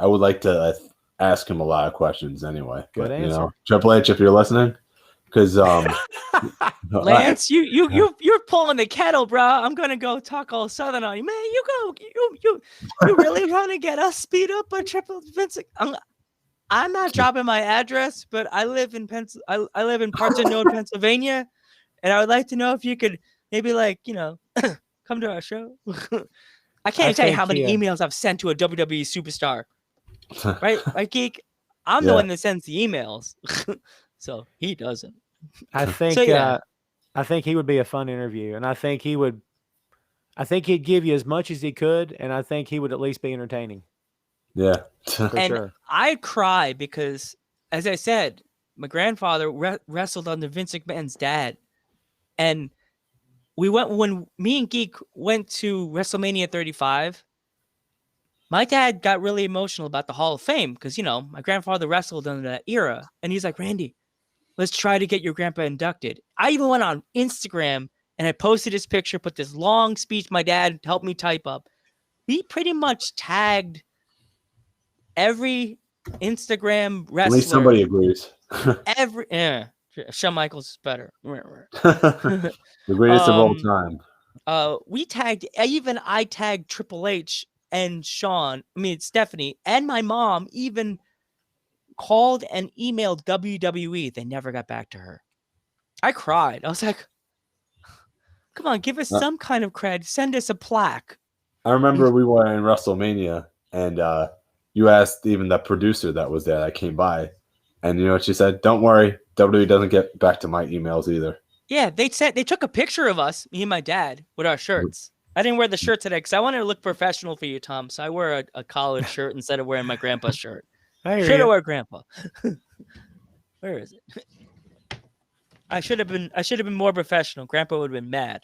Speaker 1: would like to ask him a lot of questions anyway.
Speaker 3: Good answer.
Speaker 1: Triple H, if you're listening, because
Speaker 2: Lance, you're pulling the kettle, bro. I'm gonna go talk all Southern on you, man. You really want to get us speed up by Triple Vince? I'm not dropping my address, but I live in I live in parts of North Pennsylvania, and I would like to know if you could maybe come to our show. I can't tell you how many emails I've sent to a WWE superstar. Right, Geek? I'm the one that sends the emails, so he doesn't.
Speaker 3: I think I think he would be a fun interview, and I think he'd give you as much as he could, and I think he would at least be entertaining.
Speaker 1: Yeah,
Speaker 3: for sure.
Speaker 2: I cry because, as I said, my grandfather wrestled under Vince McMahon's dad, and when me and Geek went to WrestleMania 35. My dad got really emotional about the Hall of Fame because, my grandfather wrestled under that era. And he's like, Randy, let's try to get your grandpa inducted. I even went on Instagram and I posted his picture, put this long speech my dad helped me type up. We pretty much tagged every Instagram wrestler.
Speaker 1: At least somebody agrees.
Speaker 2: Shawn Michaels is better.
Speaker 1: The greatest of all time.
Speaker 2: I tagged Triple H and Stephanie and my mom even called and emailed WWE. They never got back to her. I cried. I was like, come on, give us some kind of cred. Send us a plaque.
Speaker 1: I remember we were in WrestleMania and you asked even the producer that was there that came by. And you know what she said? Don't worry, WWE doesn't get back to my emails either.
Speaker 2: Yeah, they took a picture of us, me and my dad, with our shirts. I didn't wear the shirt today because I wanted to look professional for you, Tom. So I wear a collared shirt instead of wearing my grandpa's shirt. Should have wear grandpa. Where is it? I should have been more professional. Grandpa would have been mad.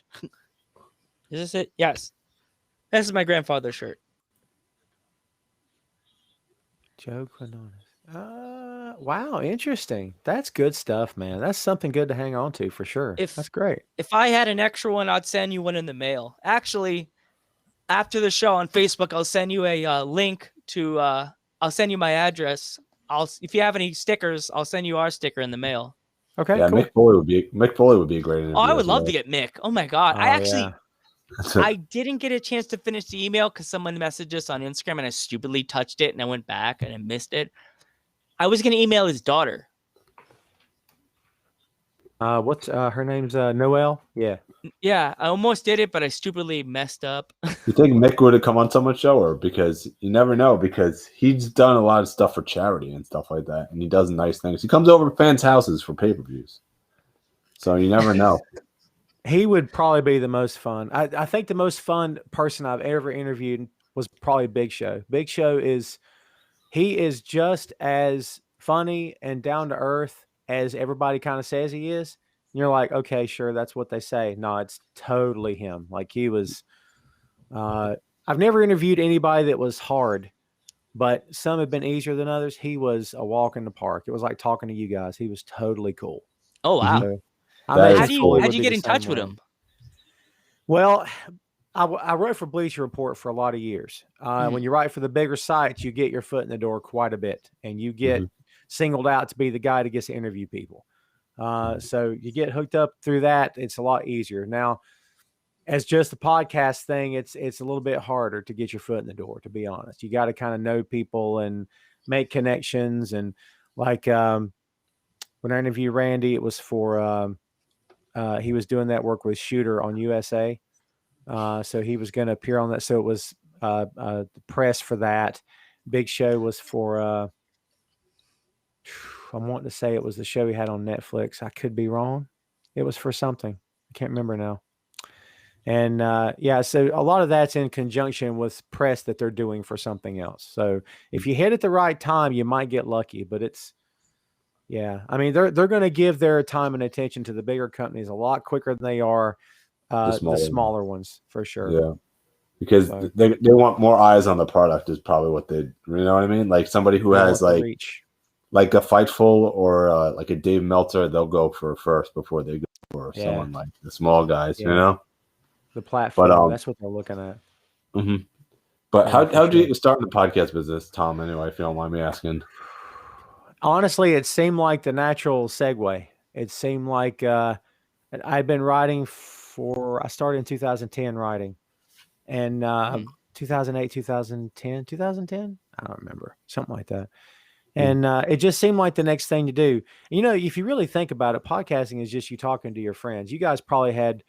Speaker 2: Is this it? Yes. This is my grandfather's shirt.
Speaker 3: Joe Quinones. Wow, interesting. That's good stuff, man. That's something good to hang on to for sure. That's great.
Speaker 2: If I had an extra one, I'd send you one in the mail. Actually, after the show on Facebook, I'll send you a link to. I'll I'll send you my address. If you have any stickers, I'll send you our sticker in the mail.
Speaker 3: Okay,
Speaker 1: Yeah,
Speaker 3: cool.
Speaker 1: Mick Foley would be a great interview.
Speaker 2: Oh, I would
Speaker 1: as
Speaker 2: love
Speaker 1: well.
Speaker 2: to get Mick. Oh my God. I didn't get a chance to finish the email because someone messaged us on Instagram and I stupidly touched it and I went back and I missed it. I was going to email his daughter.
Speaker 3: What's her name's Noelle? Yeah.
Speaker 2: Yeah, I almost did it, but I stupidly messed up.
Speaker 1: You think Mick would have come on someone's show, or because you never know, because he's done a lot of stuff for charity and stuff like that, and he does nice things. He comes over to fans' houses for pay-per-views, so you never know.
Speaker 3: He would probably be the most fun. I think the most fun person I've ever interviewed was probably Big Show. Big Show is just as funny and down to earth as everybody kind of says he is. And you're like, okay, sure, that's what they say. No, it's totally him. Like he was. I've never interviewed anybody that was hard, but some have been easier than others. He was a walk in the park. It was like talking to you guys. He was totally cool.
Speaker 2: Oh wow!
Speaker 3: So,
Speaker 2: How'd you get in touch with him?
Speaker 3: Well, I wrote for Bleacher Report for a lot of years. When you write for the bigger sites, you get your foot in the door quite a bit, and you get singled out to be the guy that gets to interview people. So you get hooked up through that. It's a lot easier now. As just the podcast thing, it's a little bit harder to get your foot in the door, to be honest. You got to kind of know people and make connections. And like when I interviewed Randy, it was for he was doing that work with Shooter on USA. So he was going to appear on that. So it was the press for that. Big Show was for I'm wanting to say it was the show he had on Netflix. I could be wrong. It was for something. I can't remember now. And so a lot of that's in conjunction with press that they're doing for something else. So if you hit at the right time, you might get lucky, but I mean, they're going to give their time and attention to the bigger companies a lot quicker than they are the smaller ones, for sure.
Speaker 1: Yeah, because they want more eyes on the product is probably what they, you know what I mean? Like somebody who has like a Fightful or like a Dave Meltzer, they'll go for first before they go for someone like the small guys, you know?
Speaker 3: The platform, that's what they're looking at.
Speaker 1: Mm-hmm. But how did you get started in the podcast business, Tom, anyway, if you don't mind me asking?
Speaker 3: Honestly, it seemed like the natural segue. It seemed like I'd been writing I started in 2010 writing. And 2008, 2010? I don't remember. Something like that. And it just seemed like the next thing to do. You know, if you really think about it, podcasting is just you talking to your friends. You guys probably had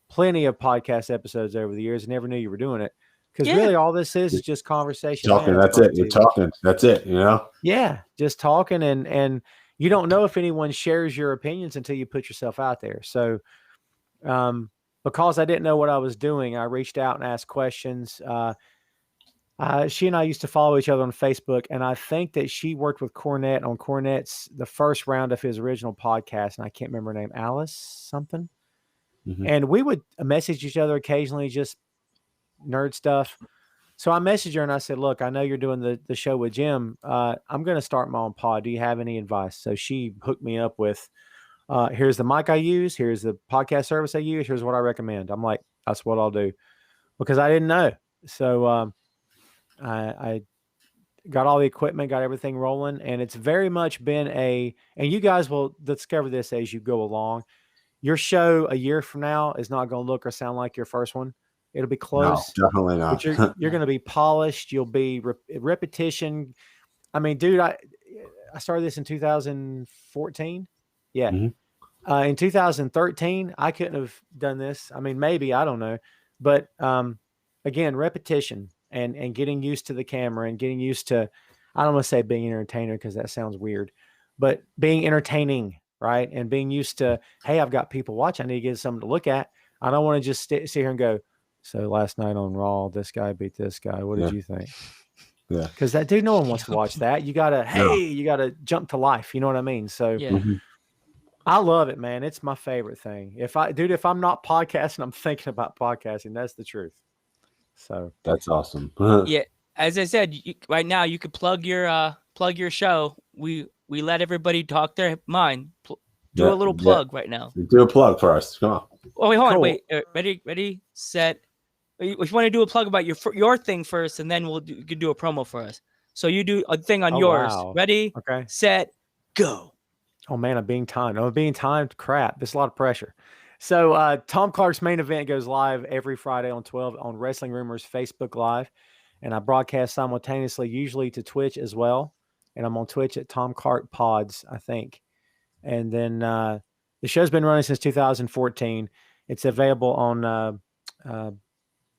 Speaker 3: plenty of podcast episodes over the years and never knew you were doing it. Because really all this is just conversation.
Speaker 1: Talking, that's it. You're talking. That's it, you know?
Speaker 3: Yeah, just talking. And you don't know if anyone shares your opinions until you put yourself out there. So because I didn't know what I was doing, I reached out and asked questions. She and I used to follow each other on Facebook, and I think that she worked with Cornette on the first round of his original podcast, and I can't remember her name, Alice something. Mm-hmm. And we would message each other occasionally, just nerd stuff. So I messaged her and I said, look, I know you're doing the show with Jim. I'm going to start my own pod. Do you have any advice? So she hooked me up with, here's the mic I use. Here's the podcast service I use. Here's what I recommend. I'm like, that's what I'll do, because I didn't know. So I got all the equipment, got everything rolling, and it's very much been and you guys will discover this as you go along. Your show a year from now is not going to look or sound like your first one. It'll be close.
Speaker 1: No, definitely not.
Speaker 3: But you're going to be polished. You'll be repetition. I mean, dude, I started this in 2014. Yeah. Mm-hmm. In 2013, I couldn't have done this. I mean, maybe, I don't know. But again, repetition and getting used to the camera and getting used to, I don't want to say being an entertainer because that sounds weird, but being entertaining, right? And being used to, hey, I've got people watching. I need to get something to look at. I don't want to just sit here and go, so last night on Raw, this guy beat this guy. What did you think?
Speaker 1: Yeah.
Speaker 3: Because no one wants to watch that. You got to, you got to jump to life. You know what I mean? So I love it, man. It's my favorite thing. If I'm not podcasting, I'm thinking about podcasting. That's the truth. So
Speaker 1: that's awesome.
Speaker 2: Yeah. As I said, right now you could plug your show. We let everybody talk their mind. Do a little plug right now.
Speaker 1: Do a plug for us. Come on.
Speaker 2: Oh, wait, hold on. Wait, ready, set. If you want to do a plug about your thing first, and then you can do a promo for us. So you do a thing on
Speaker 3: Oh,
Speaker 2: yours.
Speaker 3: wow.
Speaker 2: Ready,
Speaker 3: Okay.
Speaker 2: set, go.
Speaker 3: Oh man, I'm being timed. I'm being timed. Crap. There's a lot of pressure. So Tom Clark's main event goes live every Friday on 12 on Wrestling Rumors Facebook Live. And I broadcast simultaneously, usually to Twitch as well. And I'm on Twitch at Tom Clark Pods, I think. And then the show's been running since 2014. It's available on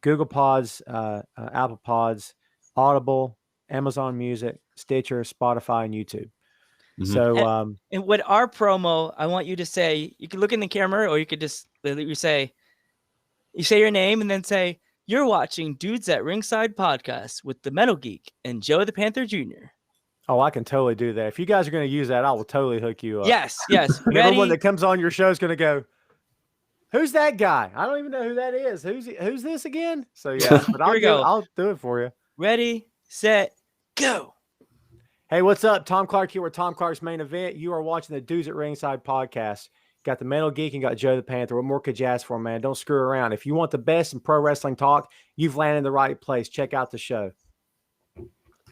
Speaker 3: Google Pods, Apple Pods, Audible, Amazon Music, Stitcher, Spotify, and YouTube. So
Speaker 2: And with our promo, I want you to say, you can look in the camera, or you could just you say your name and then say, you're watching Dudes at Ringside Podcast with the Metal Geek and Joe the Panther Jr.
Speaker 3: Oh, I can totally do that. If you guys are going to use that, I will totally hook you up.
Speaker 2: Yes.
Speaker 3: And everyone that comes on your show is going to go, who's that guy? I don't even know who that is. Who's this again? So yeah, but I'll do it for you.
Speaker 2: Ready, set, go.
Speaker 3: Hey, what's up? Tom Clark here with Tom Clark's Main Event. You are watching the Dudes at Ringside Podcast. Got the Metal Geek and got Joe the Panther. What more could you ask for, man? Don't screw around. If you want the best in pro wrestling talk, you've landed in the right place. Check out the show.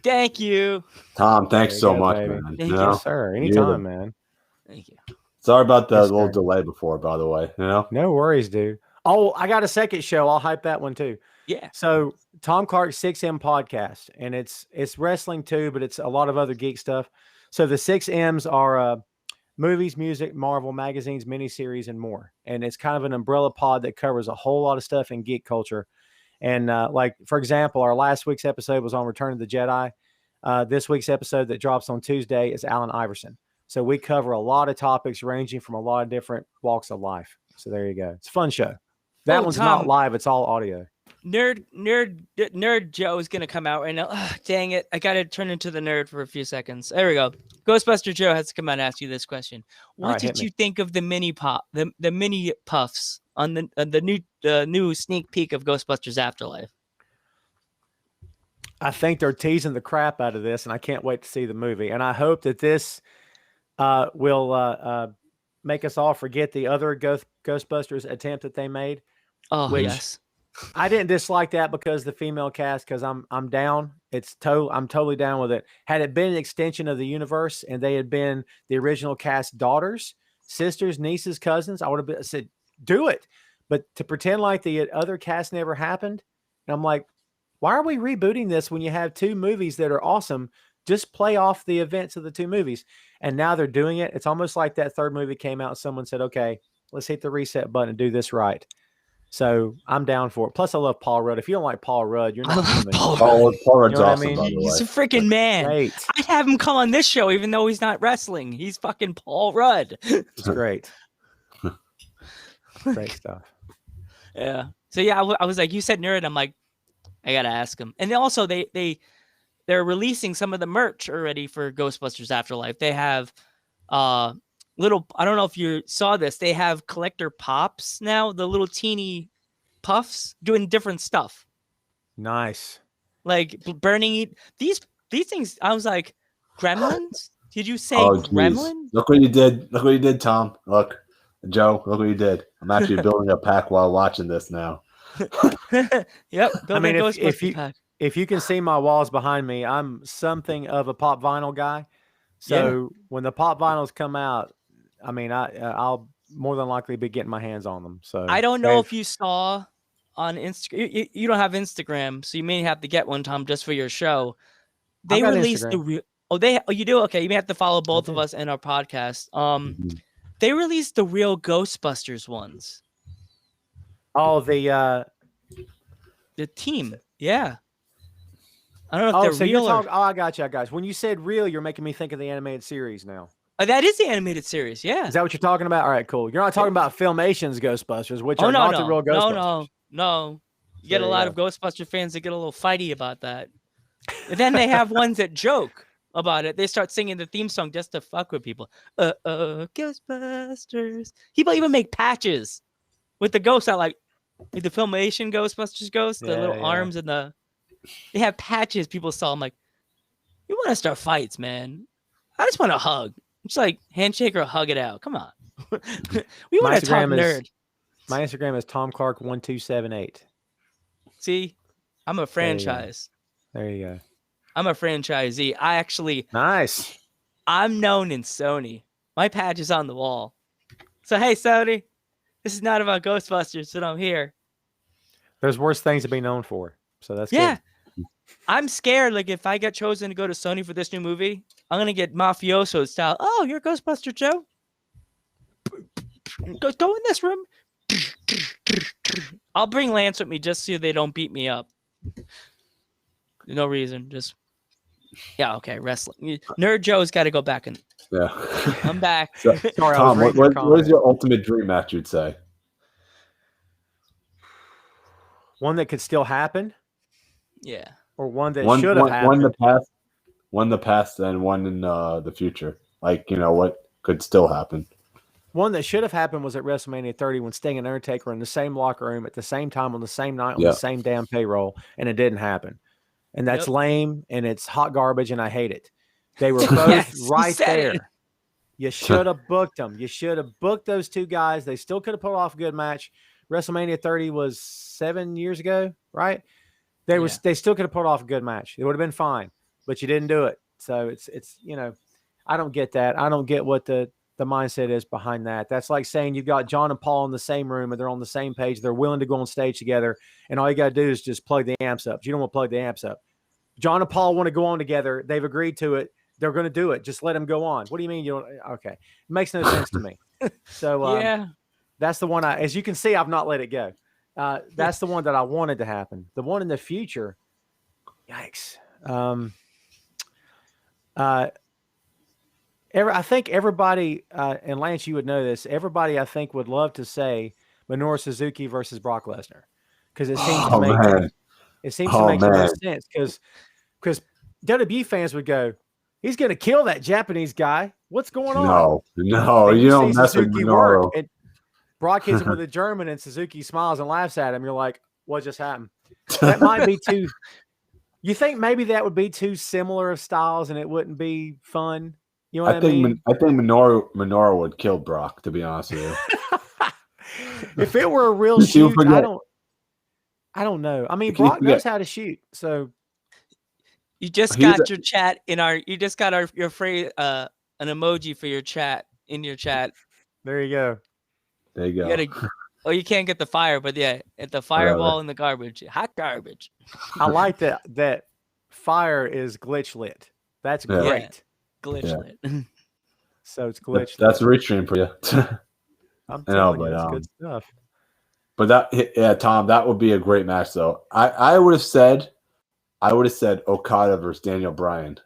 Speaker 2: Thank you,
Speaker 1: Tom. Thanks so much,
Speaker 3: baby.
Speaker 1: man.
Speaker 2: Thank
Speaker 3: Yes, sir. Anytime, man.
Speaker 2: Thank you.
Speaker 1: Sorry about the
Speaker 3: Yes,
Speaker 1: little
Speaker 3: sir.
Speaker 1: delay before, by the way.
Speaker 3: No worries, dude. Oh, I got a second show. I'll hype that one too.
Speaker 2: Yeah.
Speaker 3: So Tom Clark's 6M podcast, and it's wrestling too, but it's a lot of other geek stuff. So the 6M's are movies, music, Marvel, magazines, miniseries, and more. And it's kind of an umbrella pod that covers a whole lot of stuff in geek culture. And like, for example, our last week's episode was on Return of the Jedi. This week's episode that drops on Tuesday is Allen Iverson. So we cover a lot of topics ranging from a lot of different walks of life. So there you go. It's a fun show. That one's
Speaker 2: Tom,
Speaker 3: not live. It's all audio.
Speaker 2: Nerd Joe is going to come out right now. Ugh, dang it. I got to turn into the nerd for a few seconds. There we go. Ghostbuster Joe has to come out and ask you this question. What did you think of the mini puffs on the new sneak peek of Ghostbusters Afterlife?
Speaker 3: I think they're teasing the crap out of this, and I can't wait to see the movie. And I hope that this will make us all forget the other Ghostbusters attempt that they made.
Speaker 2: Oh, yes.
Speaker 3: I didn't dislike that because the female cast, because I'm down. I'm totally down with it. Had it been an extension of the universe and they had been the original cast daughters, sisters, nieces, cousins, I would have said, do it. But to pretend like the other cast never happened, and I'm like, why are we rebooting this when you have two movies that are awesome? Just play off the events of the two movies. And now they're doing it. It's almost like that third movie came out and someone said, okay, let's hit the reset button and do this right. So I'm down for it. Plus, I love Paul Rudd. If you don't like Paul Rudd, you're not human.
Speaker 1: Paul Rudd's awesome,
Speaker 3: I mean?
Speaker 1: by the way.
Speaker 2: He's a freaking man.
Speaker 3: Great.
Speaker 2: I'd have him come on this show, even though he's not wrestling. He's fucking Paul Rudd.
Speaker 3: It's great. Great stuff.
Speaker 2: Yeah. So yeah, I was like, you said nerd. I'm like, I gotta ask him. And also, they're releasing some of the merch already for Ghostbusters Afterlife. They have little, I don't know if you saw this, they have collector pops now, the little teeny puffs doing different stuff.
Speaker 3: Nice.
Speaker 2: Like burning these things. I was like, gremlins? Did you say
Speaker 1: Geez.
Speaker 2: gremlin?
Speaker 1: Look what you did. Look what you did, Tom. Look, Joe, look what you did. I'm actually building a pack while watching this now.
Speaker 2: Yep.
Speaker 3: I mean, if you can see my walls behind me, I'm something of a pop vinyl guy. So when the pop vinyls come out, I mean, I'll more than likely be getting my hands on them. So
Speaker 2: I don't know if you saw on Instagram. You don't have Instagram, so you may have to get one, Tom, just for your show. They released the real. Oh, you do? Okay, you may have to follow both of us in our podcast. They released the real Ghostbusters ones.
Speaker 3: Oh, the
Speaker 2: team. Yeah. I don't know if they're real.
Speaker 3: I got you. When you said real, you're making me think of the animated series now.
Speaker 2: That is the animated series, yeah.
Speaker 3: Is that what you're talking about? All right, cool. You're not talking about Filmation's Ghostbusters, which are not the real Ghostbusters.
Speaker 2: No. You get a lot of Ghostbuster fans that get a little fighty about that. And then they have ones that joke about it. They start singing the theme song just to fuck with people. Ghostbusters. People even make patches with the ghosts out, like the Filmation Ghostbusters ghost, the little arms and they have patches people saw. I'm like, you want to start fights, man. I just want to hug. It's like handshake or hug it out. Come on. We want to talk nerd.
Speaker 3: My Instagram is TomClark1278.
Speaker 2: See, I'm a franchise.
Speaker 3: There you go.
Speaker 2: I'm a franchisee.
Speaker 3: Nice.
Speaker 2: I'm known in Sony. My patch is on the wall. So hey, Sony, this is not about Ghostbusters, but I'm here.
Speaker 3: There's worse things to be known for. So that's
Speaker 2: Yeah.
Speaker 3: good.
Speaker 2: I'm scared. Like if I get chosen to go to Sony for this new movie, I'm gonna get mafioso style. Oh, you're Ghostbuster Joe. Go in this room. I'll bring Lance with me just so they don't beat me up. No reason. Just okay. Wrestling. Nerd Joe's got to go back and.
Speaker 1: Yeah.
Speaker 2: I'm back.
Speaker 1: So,
Speaker 3: Sorry,
Speaker 1: Tom,
Speaker 3: I was reading your
Speaker 1: what is your
Speaker 3: comment.
Speaker 1: ultimate dream match? You'd say
Speaker 3: One that could still happen,
Speaker 2: Yeah.
Speaker 3: or one that should have happened.
Speaker 1: one in the past, and one in the future. Like what could still happen.
Speaker 3: One that should have happened was at WrestleMania 30 when Sting and Undertaker were in the same locker room at the same time on the same night on the same damn payroll, and it didn't happen. And that's lame, and it's hot garbage, and I hate it. They were both right there.
Speaker 2: It.
Speaker 3: You should have booked them. You should have booked those two guys. They still could have pulled off a good match. WrestleMania 30 was 7 years ago, right? They still could have pulled off a good match. It would have been fine, but you didn't do it. So it's I don't get that. I don't get what the mindset is behind that. That's like saying you've got John and Paul in the same room and they're on the same page. They're willing to go on stage together, and all you got to do is just plug the amps up. You don't want to plug the amps up. John and Paul want to go on together. They've agreed to it. They're going to do it. Just let them go on. What do you mean you don't? Okay. It makes no sense to me. So that's the one as you can see, I've not let it go. That's the one that I wanted to happen. The one in the future, yikes. I think everybody, and Lance, you would know this, everybody I think would love to say Menorah Suzuki versus Brock Lesnar, because it seems to make the most sense, because WWE fans would go, he's going to kill that Japanese guy. What's going on?
Speaker 1: No, you don't mess with Menorah.
Speaker 3: And Brock hits him with a German, and Suzuki smiles and laughs at him. You're like, what just happened? That might be too. You think maybe that would be too similar of styles, and it wouldn't be fun? You know what I mean?
Speaker 1: I think Menorah would kill Brock, to be honest with you.
Speaker 3: If it were a real shoot, I don't know. I mean, Brock knows how to shoot, so
Speaker 2: you just got your chat in our. You just got your phrase, an emoji for your chat in your chat.
Speaker 3: There you go.
Speaker 1: There you go.
Speaker 2: You can't get the fire, but at the fireball in the garbage, hot garbage.
Speaker 3: I like that fire is glitch lit. That's great.
Speaker 2: Yeah. Glitch lit.
Speaker 3: So it's glitch.
Speaker 1: That's a restream for you.
Speaker 3: I'm telling you, that's good stuff.
Speaker 1: But Tom, that would be a great match, though. I would have said Okada versus Daniel Bryan.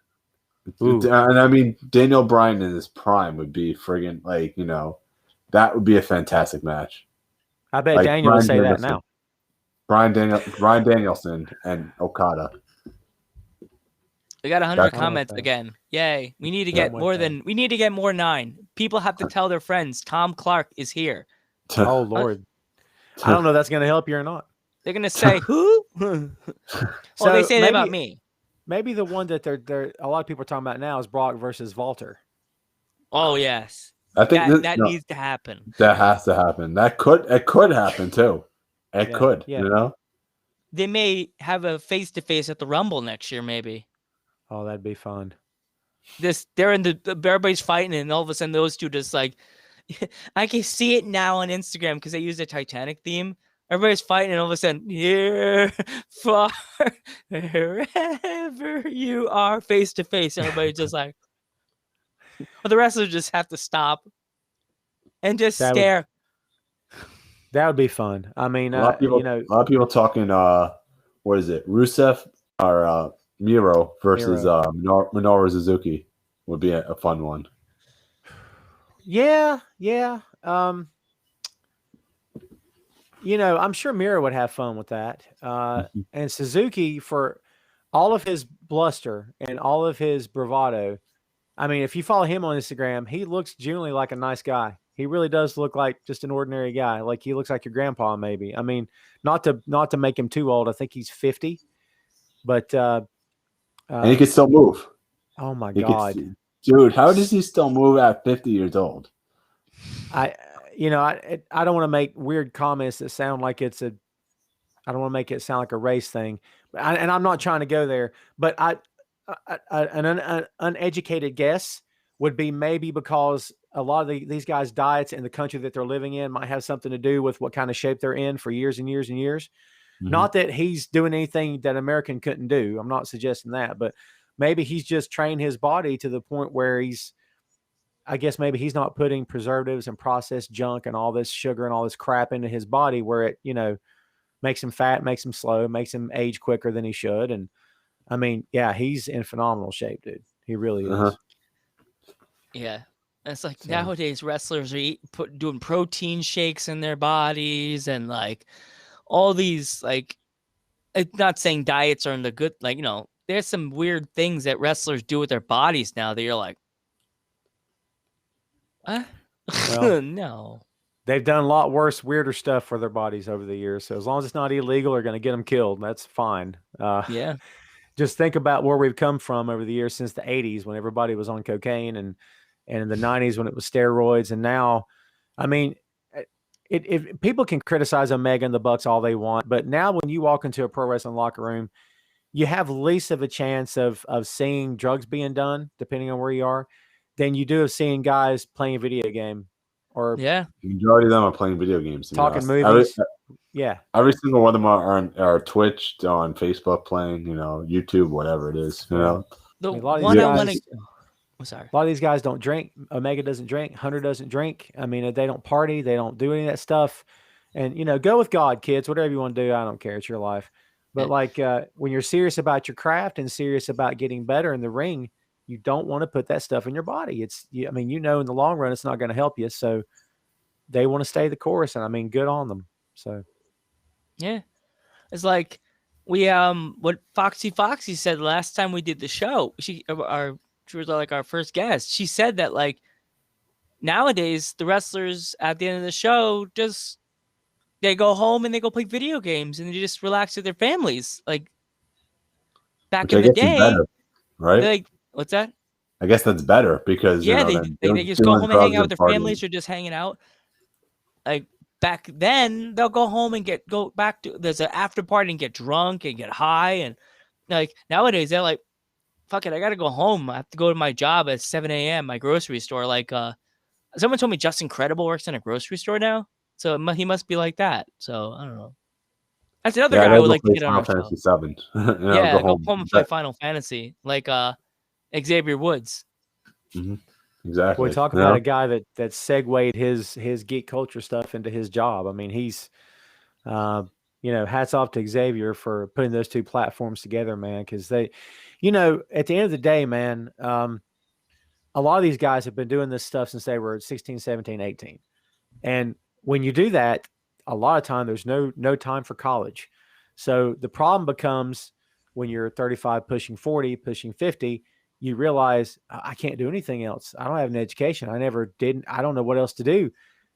Speaker 1: And I mean, Daniel Bryan in his prime would be friggin' that would be a fantastic match.
Speaker 3: I bet Daniel would say that now.
Speaker 1: Bryan Danielson and Okada.
Speaker 2: We got 100 comments again. Yay. We need to get we need to get more 9. People have to tell their friends Tom Clark is here.
Speaker 3: Oh, Lord. I don't know if that's going to help you or not.
Speaker 2: They're going to say, who? So they say that about me.
Speaker 3: Maybe the one that they're a lot of people are talking about now is Brock versus Walter.
Speaker 2: Oh, yes.
Speaker 1: I think
Speaker 2: that needs to happen.
Speaker 3: That
Speaker 1: has to happen. It could happen too. It could.
Speaker 2: They may have a face-to-face at the Rumble next year, maybe.
Speaker 3: Oh, that'd be fun.
Speaker 2: They're in everybody's fighting, and all of a sudden those two just like, I can see it now on Instagram because they use the Titanic theme. Everybody's fighting, and all of a sudden, here, far, wherever you are, face to face. Everybody's just like, the wrestlers just have to stop and just stare.
Speaker 3: That would be fun. I mean,
Speaker 1: a lot of people talking. What is it? Rusev or Miro versus Minoru Suzuki would be a fun one.
Speaker 3: Yeah. I'm sure Miro would have fun with that. And Suzuki, for all of his bluster and all of his bravado, I mean, if you follow him on Instagram, he looks genuinely like a nice guy. He really does look like just an ordinary guy. Like he looks like your grandpa, maybe. I mean, not to make him too old. I think he's 50, but
Speaker 1: and he can still move.
Speaker 3: Oh my God,
Speaker 1: dude! How does he still move at 50 years old?
Speaker 3: I don't want to make weird comments that sound like I don't want to make it sound like a race thing, and I'm not trying to go there. But an uneducated guess would be maybe because a lot of these guys' diets in the country that they're living in might have something to do with what kind of shape they're in for years and years and years. Not that he's doing anything that American couldn't do. I'm not suggesting that, but maybe he's just trained his body to the point where I guess maybe he's not putting preservatives and processed junk and all this sugar and all this crap into his body where it, makes him fat, makes him slow, makes him age quicker than he should. And I mean, yeah, he's in phenomenal shape, dude. He really is.
Speaker 2: Yeah. It's like nowadays wrestlers are doing protein shakes in their bodies and like all these, like, I'm not saying diets aren't the good, like, there's some weird things that wrestlers do with their bodies now that you're like,
Speaker 3: Well,
Speaker 2: no.
Speaker 3: They've done a lot worse, weirder stuff for their bodies over the years. So as long as it's not illegal or going to get them killed, that's fine.
Speaker 2: Yeah.
Speaker 3: Just think about where we've come from over the years since the 80s when everybody was on cocaine and in the 90s when it was steroids. And now, I mean, if people can criticize Omega and the Bucks all they want, but now when you walk into a pro wrestling locker room, you have least of a chance of seeing drugs being done, depending on where you are, than you do of seeing guys playing a video game or
Speaker 2: yeah.
Speaker 1: The majority of them are playing video games.
Speaker 3: talking movies.
Speaker 1: Every single one of them are Twitch, on Facebook playing, YouTube, whatever it is.
Speaker 2: The
Speaker 3: a lot of
Speaker 2: one
Speaker 3: these
Speaker 2: I want
Speaker 3: guys-
Speaker 2: to. I'm sorry.
Speaker 3: A lot of these guys don't drink. Omega doesn't drink. Hunter doesn't drink. I mean, they don't party. They don't do any of that stuff. And, go with God, kids. Whatever you want to do, I don't care. It's your life. But when you're serious about your craft and serious about getting better in the ring, you don't want to put that stuff in your body. In the long run, it's not going to help you. So they want to stay the course. And I mean, good on them. So.
Speaker 2: Yeah. It's like what Foxy said last time we did the show. She was like our first guest. She said that like nowadays the wrestlers at the end of the show they go home and they go play video games and they just relax with their families. Like back in the day,
Speaker 1: better, right?
Speaker 2: Like, what's that?
Speaker 1: I guess that's better because
Speaker 2: they just go home and hang out with their families or just hanging out. Like back then, they'll go home and go back to there's an after party and get drunk and get high and like nowadays they're like, fuck it, I gotta go home. I have to go to my job at 7 a.m. my grocery store. Like someone told me Justin Credible works in a grocery store now, so he must be like that. So I don't know. That's another guy I would like to get on our
Speaker 1: Final
Speaker 2: show.
Speaker 1: Fantasy 7.
Speaker 2: Go home and play Final Fantasy like Xavier Woods.
Speaker 1: Mm-hmm. Exactly.
Speaker 3: We talk about a guy that segued his geek culture stuff into his job. I mean, he's, hats off to Xavier for putting those two platforms together, man. Because they, at the end of the day, man, a lot of these guys have been doing this stuff since they were 16, 17, 18. And when you do that, a lot of time there's no time for college. So the problem becomes when you're 35, pushing 40, pushing 50, you realize I can't do anything else. I don't have an education. I never did. I don't know what else to do.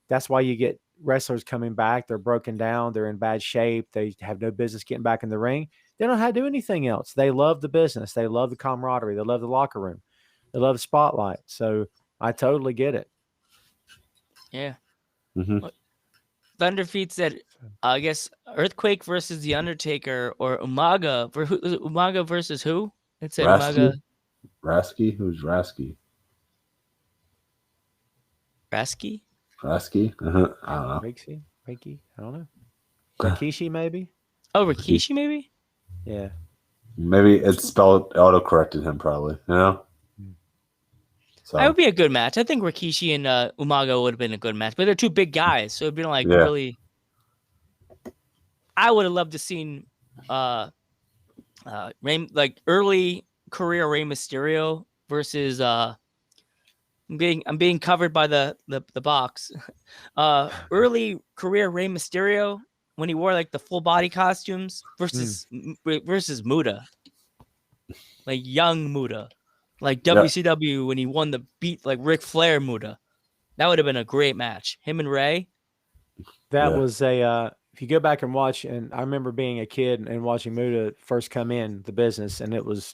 Speaker 3: That's why you get wrestlers coming back. They're broken down. They're in bad shape. They have no business getting back in the ring. They don't know how to do anything else. They love the business. They love the camaraderie. They love the locker room. They love the spotlight. So I totally get it.
Speaker 2: Yeah.
Speaker 1: Mm-hmm.
Speaker 2: Thunder Feet said, I guess Earthquake versus The Undertaker or Umaga. Umaga versus who? It said Umaga.
Speaker 1: Rasky? Who's Rasky?
Speaker 2: Rasky?
Speaker 1: Rasky? I don't know.
Speaker 3: Reiki? I don't know. Rikishi, maybe?
Speaker 2: Oh, Rikishi, maybe?
Speaker 3: Yeah.
Speaker 1: Maybe it's spelled auto-corrected him, probably. So
Speaker 2: that would be a good match. I think Rikishi and Umaga would have been a good match, but they're two big guys, so it'd been like really. I would have loved to seen early career Rey Mysterio versus I'm being covered by the box. Early career Rey Mysterio when he wore like the full body costumes versus Muda, like young Muda, like WCW when he won the beat like Ric Flair Muda. That would have been a great match. Him and Ray.
Speaker 3: That was if you go back and watch, and I remember being a kid and watching Muda first come in the business, and it was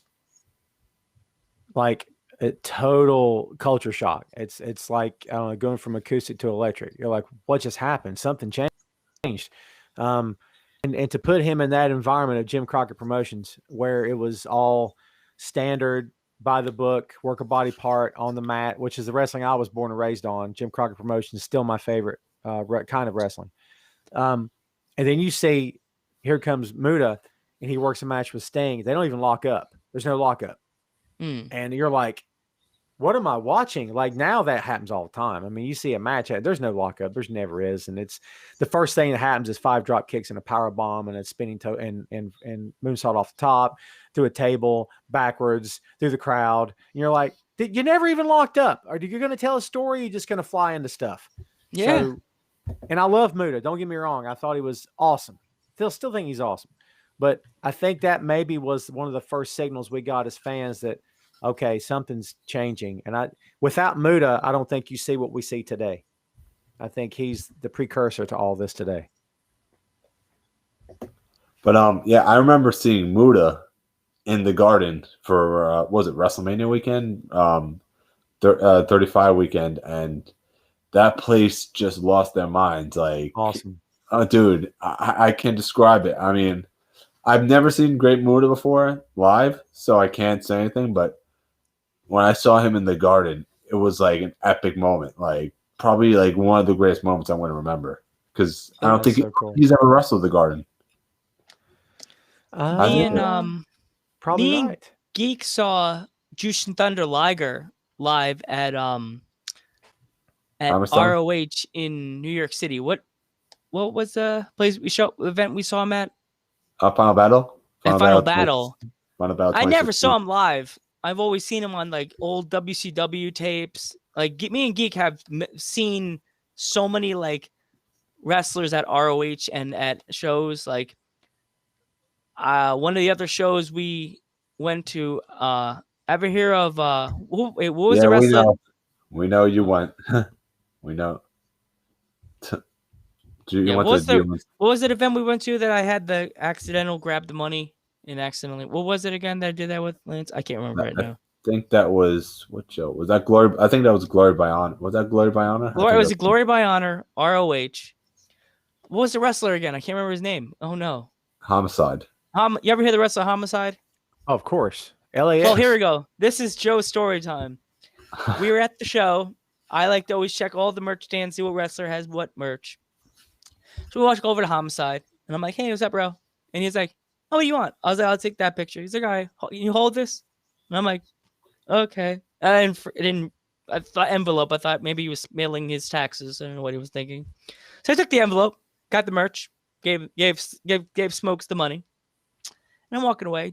Speaker 3: like a total culture shock. It's like, I don't know, going from acoustic to electric. You're like, what just happened? Something changed. And to put him in that environment of Jim Crockett Promotions where it was all standard, by the book, work a body part on the mat, which is the wrestling I was born and raised on. Jim Crockett Promotions is still my favorite kind of wrestling. And then you see, here comes Muta, and he works a match with Sting. They don't even lock up. There's no lockup. And you're like, what am I watching? Like, now that happens all the time. I mean, you see a match, there's no lockup. There's never is. And it's the first thing that happens is 5 drop kicks and a power bomb and a spinning toe and moonsault off the top, through a table, backwards, through the crowd. And you're like, you never even locked up. Are you going to tell a story? Or you're just going to fly into stuff?
Speaker 2: Yeah.
Speaker 3: So, and I love Muta. Don't get me wrong. I thought he was awesome. Still think he's awesome. But I think that maybe was one of the first signals we got as fans that, okay, something's changing. And without Muta, I don't think you see what we see today. I think he's the precursor to all this today.
Speaker 1: But yeah, I remember seeing Muta in the Garden for was it WrestleMania weekend, 35 weekend, and that place just lost their minds. Like,
Speaker 3: awesome,
Speaker 1: dude, I can't describe it. I mean, I've never seen Great Muta before live, so I can't say anything, but when I saw him in the Garden, it was like an epic moment. Like, probably like one of the greatest moments I'm going to remember, because I don't think he's ever wrestled the Garden.
Speaker 3: Probably
Speaker 2: me
Speaker 3: right.
Speaker 2: And Geek saw Jushin Thunder Liger live at ROH in New York City. What was the event we saw him at?
Speaker 1: Final Battle.
Speaker 2: Final Battle. I never
Speaker 1: 2016.
Speaker 2: saw him live. I've always seen him on like old WCW tapes. Like, me and Geek have seen so many like wrestlers at ROH and at shows. Like, one of the other shows we went to, ever hear of what was the wrestler?
Speaker 1: We know you went. We know.
Speaker 2: What was the event we went to that I had the accidental grab the money and accidentally? What was it again that I did that with, Lance? I can't remember right now.
Speaker 1: I think that was, what show was that? Glory. I think that was Glory by Honor. Was that Glory by Honor?
Speaker 2: Was it Glory by Honor? ROH. What was the wrestler again? I can't remember his name. Oh no.
Speaker 1: Homicide.
Speaker 2: You ever hear the wrestler Homicide?
Speaker 3: Oh, of course. LAX.
Speaker 2: Well, here we go. This is Joe's story time. We were at the show. I like to always check all the merch stands, see what wrestler has what merch. So we go over to Homicide, and I'm like, "Hey, what's up, bro?" And he's like, "Oh, what do you want?" I was like, "I'll take that picture." He's like, "All right, you hold this?" And I'm like, "Okay." And I thought envelope. I thought maybe he was mailing his taxes. I don't know what he was thinking. So I took the envelope, got the merch, gave Smokes the money, and I'm walking away.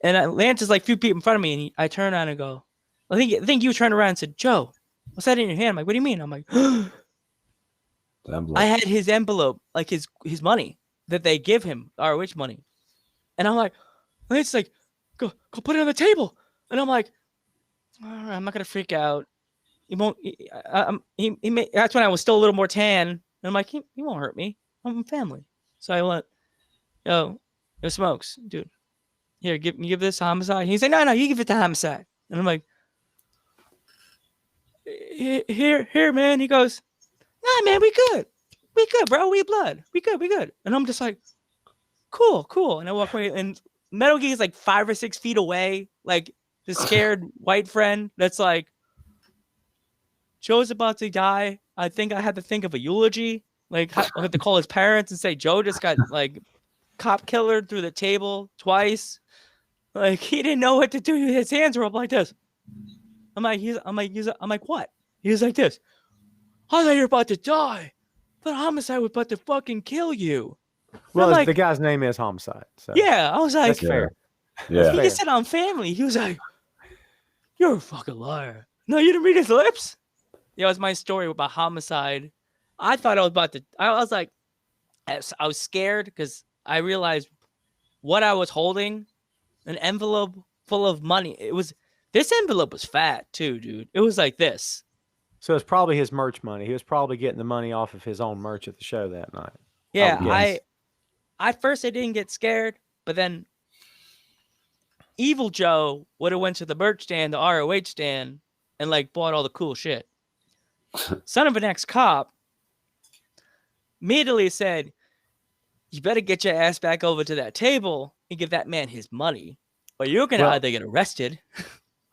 Speaker 2: And Lance is like a few feet in front of me, and I turn around and go, I think you turned around and said, "Joe, what's that in your hand?" I'm like, "What do you mean?" I'm like, I had his envelope, like his money that they give him, ROH money. And I'm like, Lance like, go put it on the table. And I'm like, all right, I'm not gonna freak out. He won't. That's when I was still a little more tan. And I'm like, he won't hurt me. I'm family. So I went, yo, Smokes, dude. Here, give this to Homicide. He's like, no, you give it to Homicide. And I'm like, here, man. He goes, nah, man, we good, bro. We blood, we good. And I'm just like, cool. And I walk away, and Metal Geek is like 5 or 6 feet away, like the scared white friend that's like, Joe's about to die. I think I had to think of a eulogy. Like, I had to call his parents and say Joe just got like cop killered through the table twice. Like, he didn't know what to do. His hands were up like this. I'm like, what? He's like this. I thought you were about to die. I thought Homicide was about to fucking kill you.
Speaker 3: Well,
Speaker 2: like,
Speaker 3: the guy's name is Homicide. So
Speaker 2: yeah, I was like,
Speaker 3: that's fair.
Speaker 1: Yeah.
Speaker 2: He just said I'm family. He was like, you're a fucking liar. No, you didn't read his lips? Yeah, it was my story about Homicide. I thought I was about to. I was like, I was scared because I realized what I was holding, an envelope full of money. This envelope was fat too, dude. It was like this.
Speaker 3: So it's probably his merch money. He was probably getting the money off of his own merch at the show that night.
Speaker 2: Yeah, I first I didn't get scared, but then Evil Joe would have went to the merch stand, the ROH stand, and like bought all the cool shit. Son of an ex-cop immediately said, "You better get your ass back over to that table and give that man his money, But you're gonna
Speaker 3: Well-
Speaker 2: either get arrested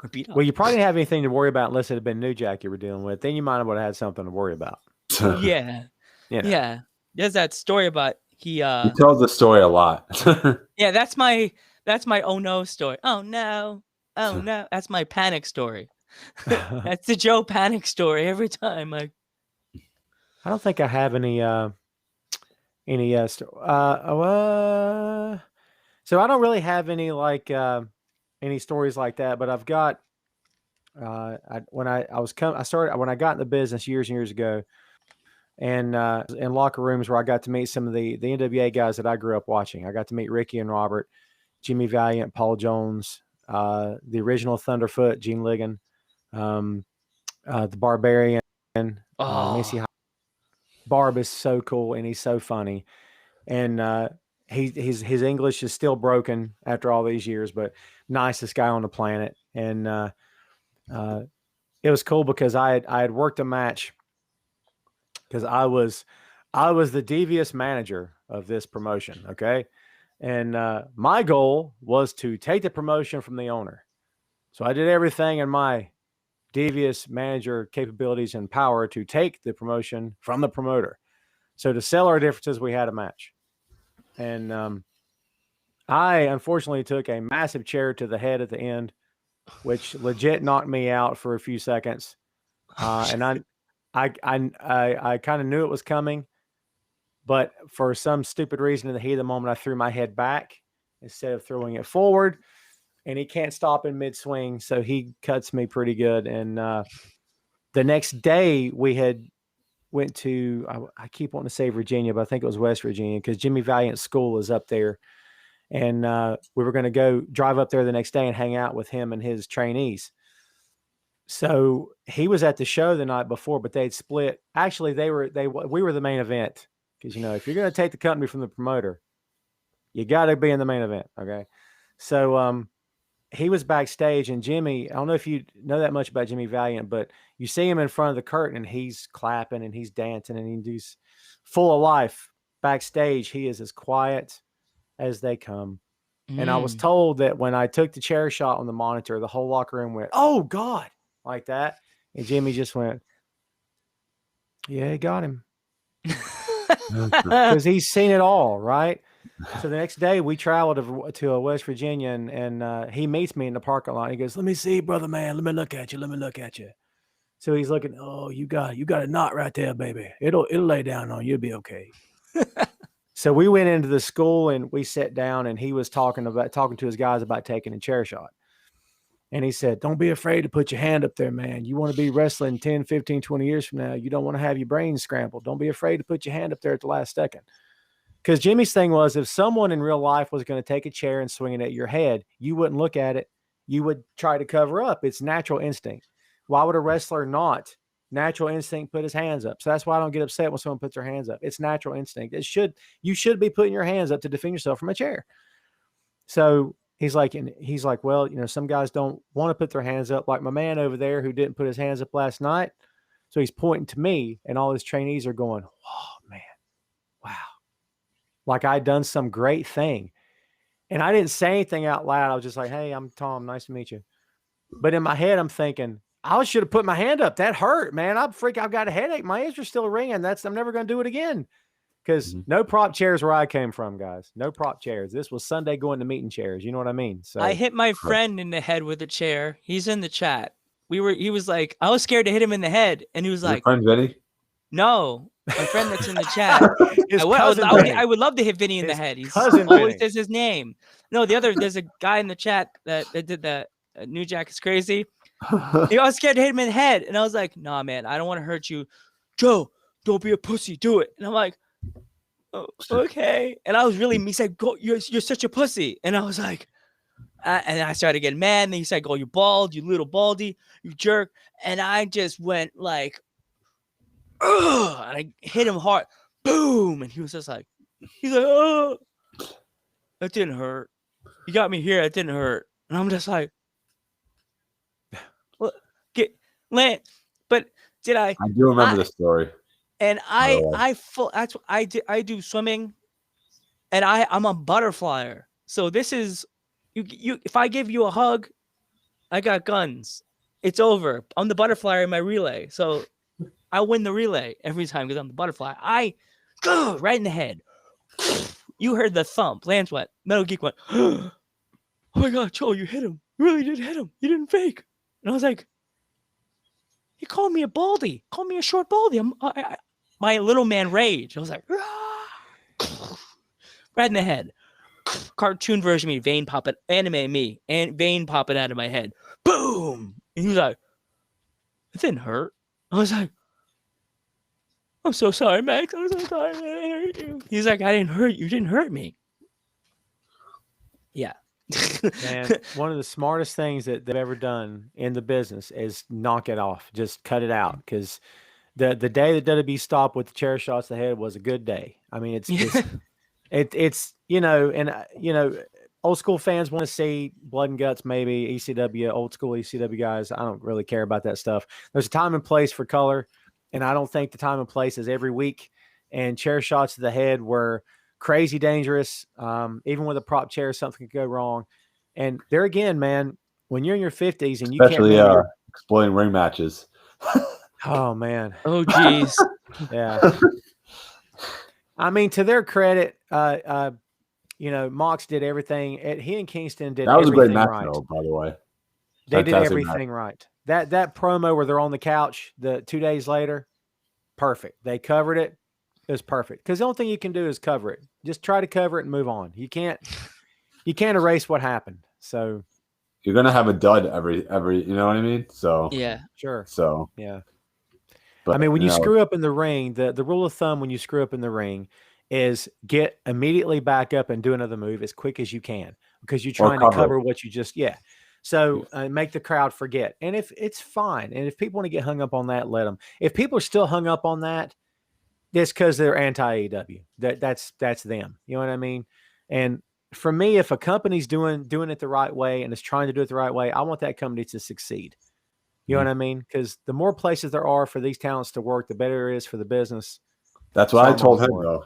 Speaker 2: or beat up.
Speaker 3: Well, you probably didn't have anything to worry about unless it had been New Jack you were dealing with. Then you might have would have had something to worry about.
Speaker 2: Yeah.
Speaker 3: You know.
Speaker 2: Yeah. There's that story about he
Speaker 1: He tells the story a lot.
Speaker 2: yeah, that's my oh no story. Oh no. Oh no. That's my panic story. That's the Joe panic story every time. Like
Speaker 3: I don't think I have any so I don't really have any like any stories like that, but I've got when I got in the business years and years ago, and in locker rooms where I got to meet some of the NWA guys that I grew up watching. I got to meet Ricky and Robert, Jimmy Valiant, Paul Jones, the original Thunderfoot, Gene Ligon, the Barbarian, Missy. Barb is so cool and he's so funny, and his English is still broken after all these years, but nicest guy on the planet. And it was cool because I had worked a match because I was the devious manager of this promotion. Okay. And my goal was to take the promotion from the owner. So I did everything in my devious manager capabilities and power to take the promotion from the promoter. So to sell our differences, we had a match. And I unfortunately took a massive chair to the head at the end, which legit knocked me out for a few seconds. And I kind of knew it was coming, but for some stupid reason in the heat of the moment, I threw my head back instead of throwing it forward, and he can't stop in mid swing. So he cuts me pretty good. And the next day we had went to, I keep wanting to say Virginia, but I think it was West Virginia because Jimmy Valiant's school is up there. And we were going to go drive up there the next day and hang out with him and his trainees. So he was at the show the night before, but they'd split. Actually, we were the main event because, you know, if you're going to take the company from the promoter, you got to be in the main event. Okay. So he was backstage, and Jimmy, I don't know if you know that much about Jimmy Valiant, but you see him in front of the curtain and he's clapping and he's dancing and he's full of life. Backstage, he is as quiet as they come. And I was told that when I took the chair shot on the monitor, the whole locker room went, "Oh God," like that. And Jimmy just went, "Yeah, he got him." Because he's seen it all, right? So the next day we traveled to West Virginia, and he meets me in the parking lot. He goes, "Let me see, brother man. Let me look at you. Let me look at you." So he's looking. "Oh, you got a knot right there, baby. It'll lay down on you. You'll be okay." So we went into the school and we sat down, and he was talking to his guys about taking a chair shot. And he said, "Don't be afraid to put your hand up there, man. You want to be wrestling 10, 15, 20 years from now. You don't want to have your brains scrambled. Don't be afraid to put your hand up there at the last second." Because Jimmy's thing was, if someone in real life was going to take a chair and swing it at your head, you wouldn't look at it. You would try to cover up. It's natural instinct. Why would a wrestler not? Natural instinct, put his hands up. So that's why I don't get upset when someone puts their hands up. It's natural instinct. You should be putting your hands up to defend yourself from a chair. So he's like, "Well, you know, some guys don't want to put their hands up, like my man over there who didn't put his hands up last night." So he's pointing to me, and all his trainees are going, "Oh man, wow." Like I'd done some great thing. And I didn't say anything out loud. I was just like, "Hey, I'm Tom. Nice to meet you." But in my head, I'm thinking, I should have put my hand up. That hurt, man. I've got a headache. My ears are still ringing. I'm never going to do it again. Because no prop chairs where I came from, guys. No prop chairs. This was Sunday going to meeting chairs. You know what I mean? So
Speaker 2: I hit my friend in the head with a chair. He's in the chat. He was like, I was scared to hit him in the head. And he was like,
Speaker 1: "Your friend Vinny?"
Speaker 2: No, my friend that's in the chat. I would love to hit Vinny in the head. He's always says his name. No, there's a guy in the chat that did that. New Jack is crazy. I was scared to hit him in the head. And I was like, "Nah, man, I don't want to hurt you. Joe, don't be a pussy. Do it." And I'm like, "Oh, okay." And I was really, he said, "Go, you're such a pussy." And I was like, and I started getting mad. And he said, "Go, you're bald, you little baldy, you jerk." And I just went like, ugh, and I hit him hard. Boom. And he was just like, "Oh, that didn't hurt. You got me here. It didn't hurt." And I'm just like, well, Lance, but did I?
Speaker 1: I do remember the story.
Speaker 2: And that's what I do swimming, and I'm a butterflyer. So this is If I give you a hug, I got guns. It's over. I'm the butterfly in my relay, so I win the relay every time because I'm the butterfly. Right in the head. You heard the thump. Lance went. Metal Geek went. Oh my God, Joel, you hit him. You really did hit him. You didn't fake. And I was like, he called me a baldy. Called me a short baldy. My little man rage. I was like, right in the head. Cartoon version of me, vein popping, anime me, and vein popping out of my head. Boom! And he was like, it didn't hurt. I was like, I'm so sorry, Max. I'm so sorry, man. I hurt you. He's like, I didn't hurt you. You didn't hurt me. Yeah.
Speaker 3: Man, one of the smartest things that they've ever done in the business is knock it off. Just cut it out. Because the day that WWE stopped with the chair shots to the head was a good day. I mean, it's old school fans want to see blood and guts, maybe ECW, old school ECW guys. I don't really care about that stuff. There's a time and place for color, and I don't think the time and place is every week. And chair shots to the head were crazy dangerous. Even with a prop chair, something could go wrong. And there again, man, when you're in your 50s and you
Speaker 1: especially
Speaker 3: can't
Speaker 1: exploding ring matches.
Speaker 3: Oh man.
Speaker 2: Oh geez.
Speaker 3: Yeah. I mean, to their credit, Mox did everything. He and Kingston did.
Speaker 1: That was a great
Speaker 3: everything
Speaker 1: match,
Speaker 3: right.
Speaker 1: though, by the way.
Speaker 3: They did
Speaker 1: Fantastic
Speaker 3: everything right. That promo where they're on the couch the 2 days later, perfect. They covered it. It was perfect. Because the only thing you can do is cover it. Just try to cover it and move on. You can't erase what happened. So
Speaker 1: you're gonna have a dud every you know what I mean? So
Speaker 2: yeah,
Speaker 3: sure.
Speaker 1: So
Speaker 3: yeah.
Speaker 1: But,
Speaker 3: I mean, when you screw up in the ring, the rule of thumb when you screw up in the ring is get immediately back up and do another move as quick as you can because you're trying to cover what you just So make the crowd forget. And if it's fine, and if people want to get hung up on that, let them. If people are still hung up on that, that's because they're anti-AEW. That's them. You know what I mean? And for me, if a company's doing it the right way and is trying to do it the right way, I want that company to succeed. You know what I mean? Because the more places there are for these talents to work, the better it is for the business.
Speaker 1: That's what I told him, though.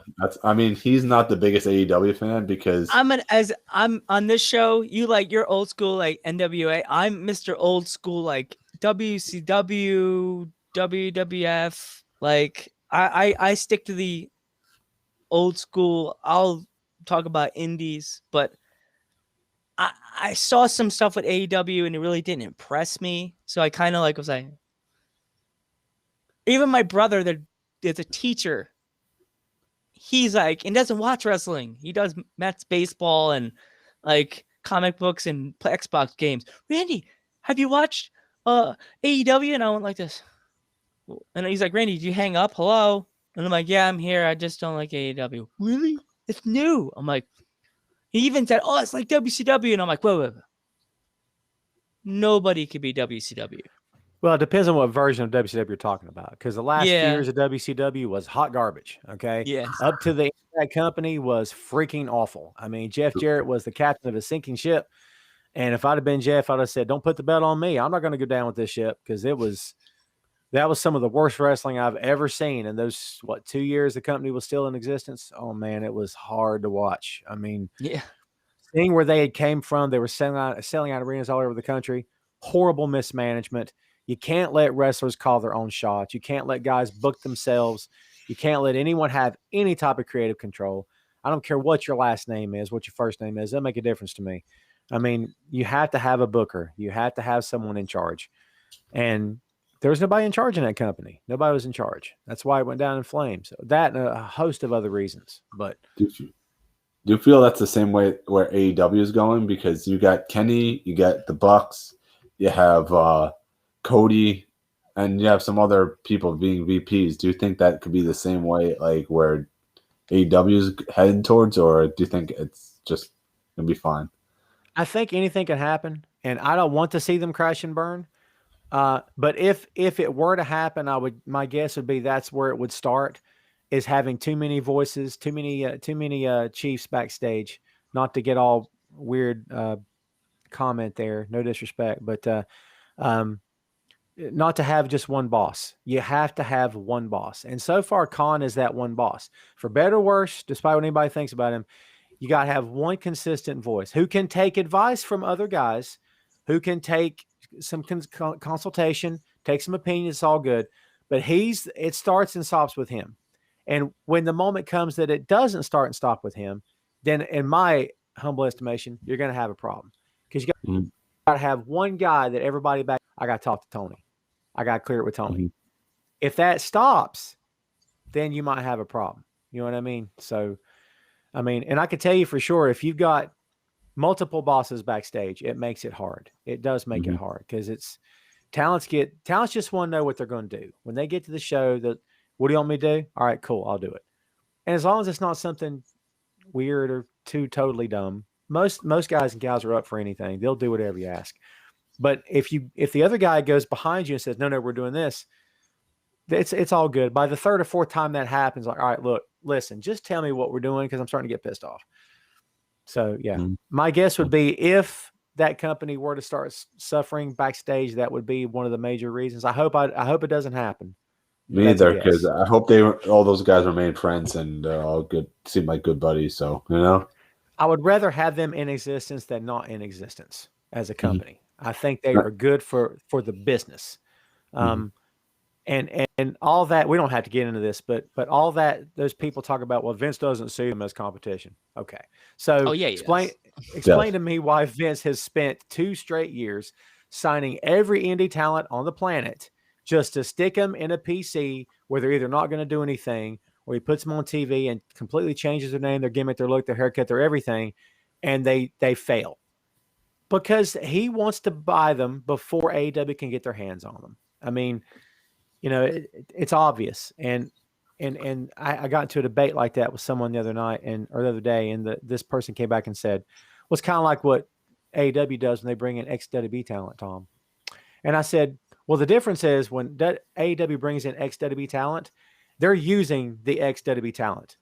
Speaker 1: He's not the biggest AEW fan because
Speaker 2: I'm on this show. You're old school like NWA. I'm Mr. Old School like WCW, WWF. Like I stick to the old school. I'll talk about indies, but I saw some stuff with AEW and it really didn't impress me. So I kind of was like, even my brother that is a teacher, he's like, and doesn't watch wrestling. He does Mets baseball and like comic books and play Xbox games. Randy, have you watched AEW? And I went like this. And he's like, Randy, did you hang up? Hello? And I'm like, yeah, I'm here. I just don't like AEW. Really? It's new. I'm like, he even said, oh, it's like WCW. And I'm like, whoa. Nobody could be WCW.
Speaker 3: Well, it depends on what version of WCW you're talking about. Because the last few years of WCW was hot garbage. Okay.
Speaker 2: Yes.
Speaker 3: Up to the end of that company was freaking awful. I mean, Jeff Jarrett was the captain of a sinking ship. And if I'd have been Jeff, I'd have said, don't put the belt on me. I'm not going to go down with this ship because that was some of the worst wrestling I've ever seen. And those, 2 years the company was still in existence. Oh man, it was hard to watch. I mean, seeing where they had came from, they were selling out arenas all over the country. Horrible mismanagement. You can't let wrestlers call their own shots. You can't let guys book themselves. You can't let anyone have any type of creative control. I don't care what your last name is, what your first name is. That make a difference to me. I mean, you have to have a booker. You have to have someone in charge. And there was nobody in charge in that company. Nobody was in charge. That's why it went down in flames. That and a host of other reasons. But
Speaker 1: do you feel that's the same way where AEW is going? Because you got Kenny, you got the Bucks, you have Cody, and you have some other people being VPs. Do you think that could be the same way, like where AEW is heading towards, or do you think it's just gonna be fine?
Speaker 3: I think anything can happen, and I don't want to see them crash and burn. But if it were to happen, my guess would be that's where it would start, is having too many voices, too many chiefs backstage. Not to get all weird comment there, no disrespect, but not to have just one boss. You have to have one boss. And so far, Khan is that one boss. For better or worse, despite what anybody thinks about him, You got to have one consistent voice who can take advice from other guys, who can take some consultation, take some opinion. It's all good. But it starts and stops with him. And when the moment comes that it doesn't start and stop with him, then in my humble estimation, you're going to have a problem. Because you got to have one guy that everybody back. I got to talk to Tony. I got to clear it with Tony. If that stops, then you might have a problem. You know what I mean? So, I mean, and I can tell you for sure, if you've got multiple bosses backstage, it makes it hard. It does make it hard because talents just want to know what they're going to do. When they get to the show, what do you want me to do? All right, cool. I'll do it. And as long as it's not something weird or too totally dumb, most guys and gals are up for anything. They'll do whatever you ask. But if the other guy goes behind you and says, no, we're doing this, it's all good. By the third or fourth time that happens, like, all right, look, listen, just tell me what we're doing because I'm starting to get pissed off. So, yeah, my guess would be if that company were to start suffering backstage, that would be one of the major reasons. I hope it doesn't happen.
Speaker 1: Me either, because I hope all those guys remain friends and all good, seem like good buddies. So, you know,
Speaker 3: I would rather have them in existence than not in existence as a company. I think they are good for the business. And all that, we don't have to get into this, but all that those people talk about, well, Vince doesn't see them as competition. Okay. So explain to me why Vince has spent 2 straight years signing every indie talent on the planet just to stick them in a PC where they're either not going to do anything or he puts them on TV and completely changes their name, their gimmick, their look, their haircut, their everything, and they fail. Because he wants to buy them before AEW can get their hands on them. I mean, you know, it's obvious. And I got into a debate like that with someone the other day, and this person came back and said, well, it's kind of like what AEW does when they bring in ex-WWE talent, Tom. And I said, well, the difference is when AEW brings in ex-WWE talent, they're using the ex-WWE talent.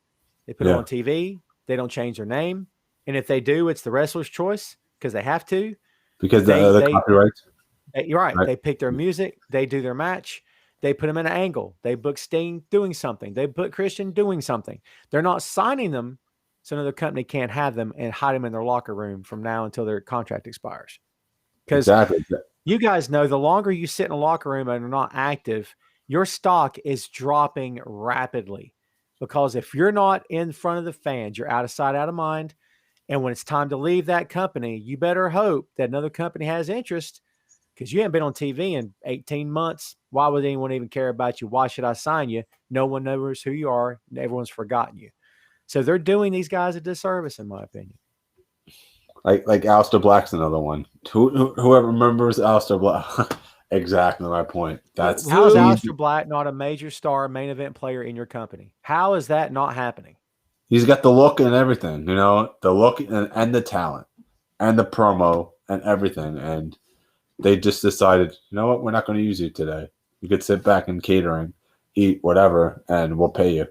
Speaker 3: They put it on TV. They don't change their name. And if they do, it's the wrestler's choice because they have to.
Speaker 1: Because the copyrights.
Speaker 3: You're right. They pick their music. They do their match. They put them in an angle. They book Sting doing something. They put Christian doing something. They're not signing them so another company can't have them and hide them in their locker room from now until their contract expires. Because you guys know the longer you sit in a locker room and are not active, your stock is dropping rapidly. Because if you're not in front of the fans, you're out of sight, out of mind. And when it's time to leave that company, you better hope that another company has interest because you haven't been on TV in 18 months. Why would anyone even care about you? Why should I sign you? No one knows who you are. Everyone's forgotten you. So they're doing these guys a disservice, in my opinion.
Speaker 1: Like Aleister Black's another one. Whoever remembers Aleister Black. Exactly my point.
Speaker 3: How is Aleister Black not a major star main event player in your company? How is that not happening?
Speaker 1: He's got the look and everything, you know, the look and the talent and the promo and everything. And they just decided, you know what, we're not going to use you today. You could sit back in catering, eat whatever, and we'll pay you.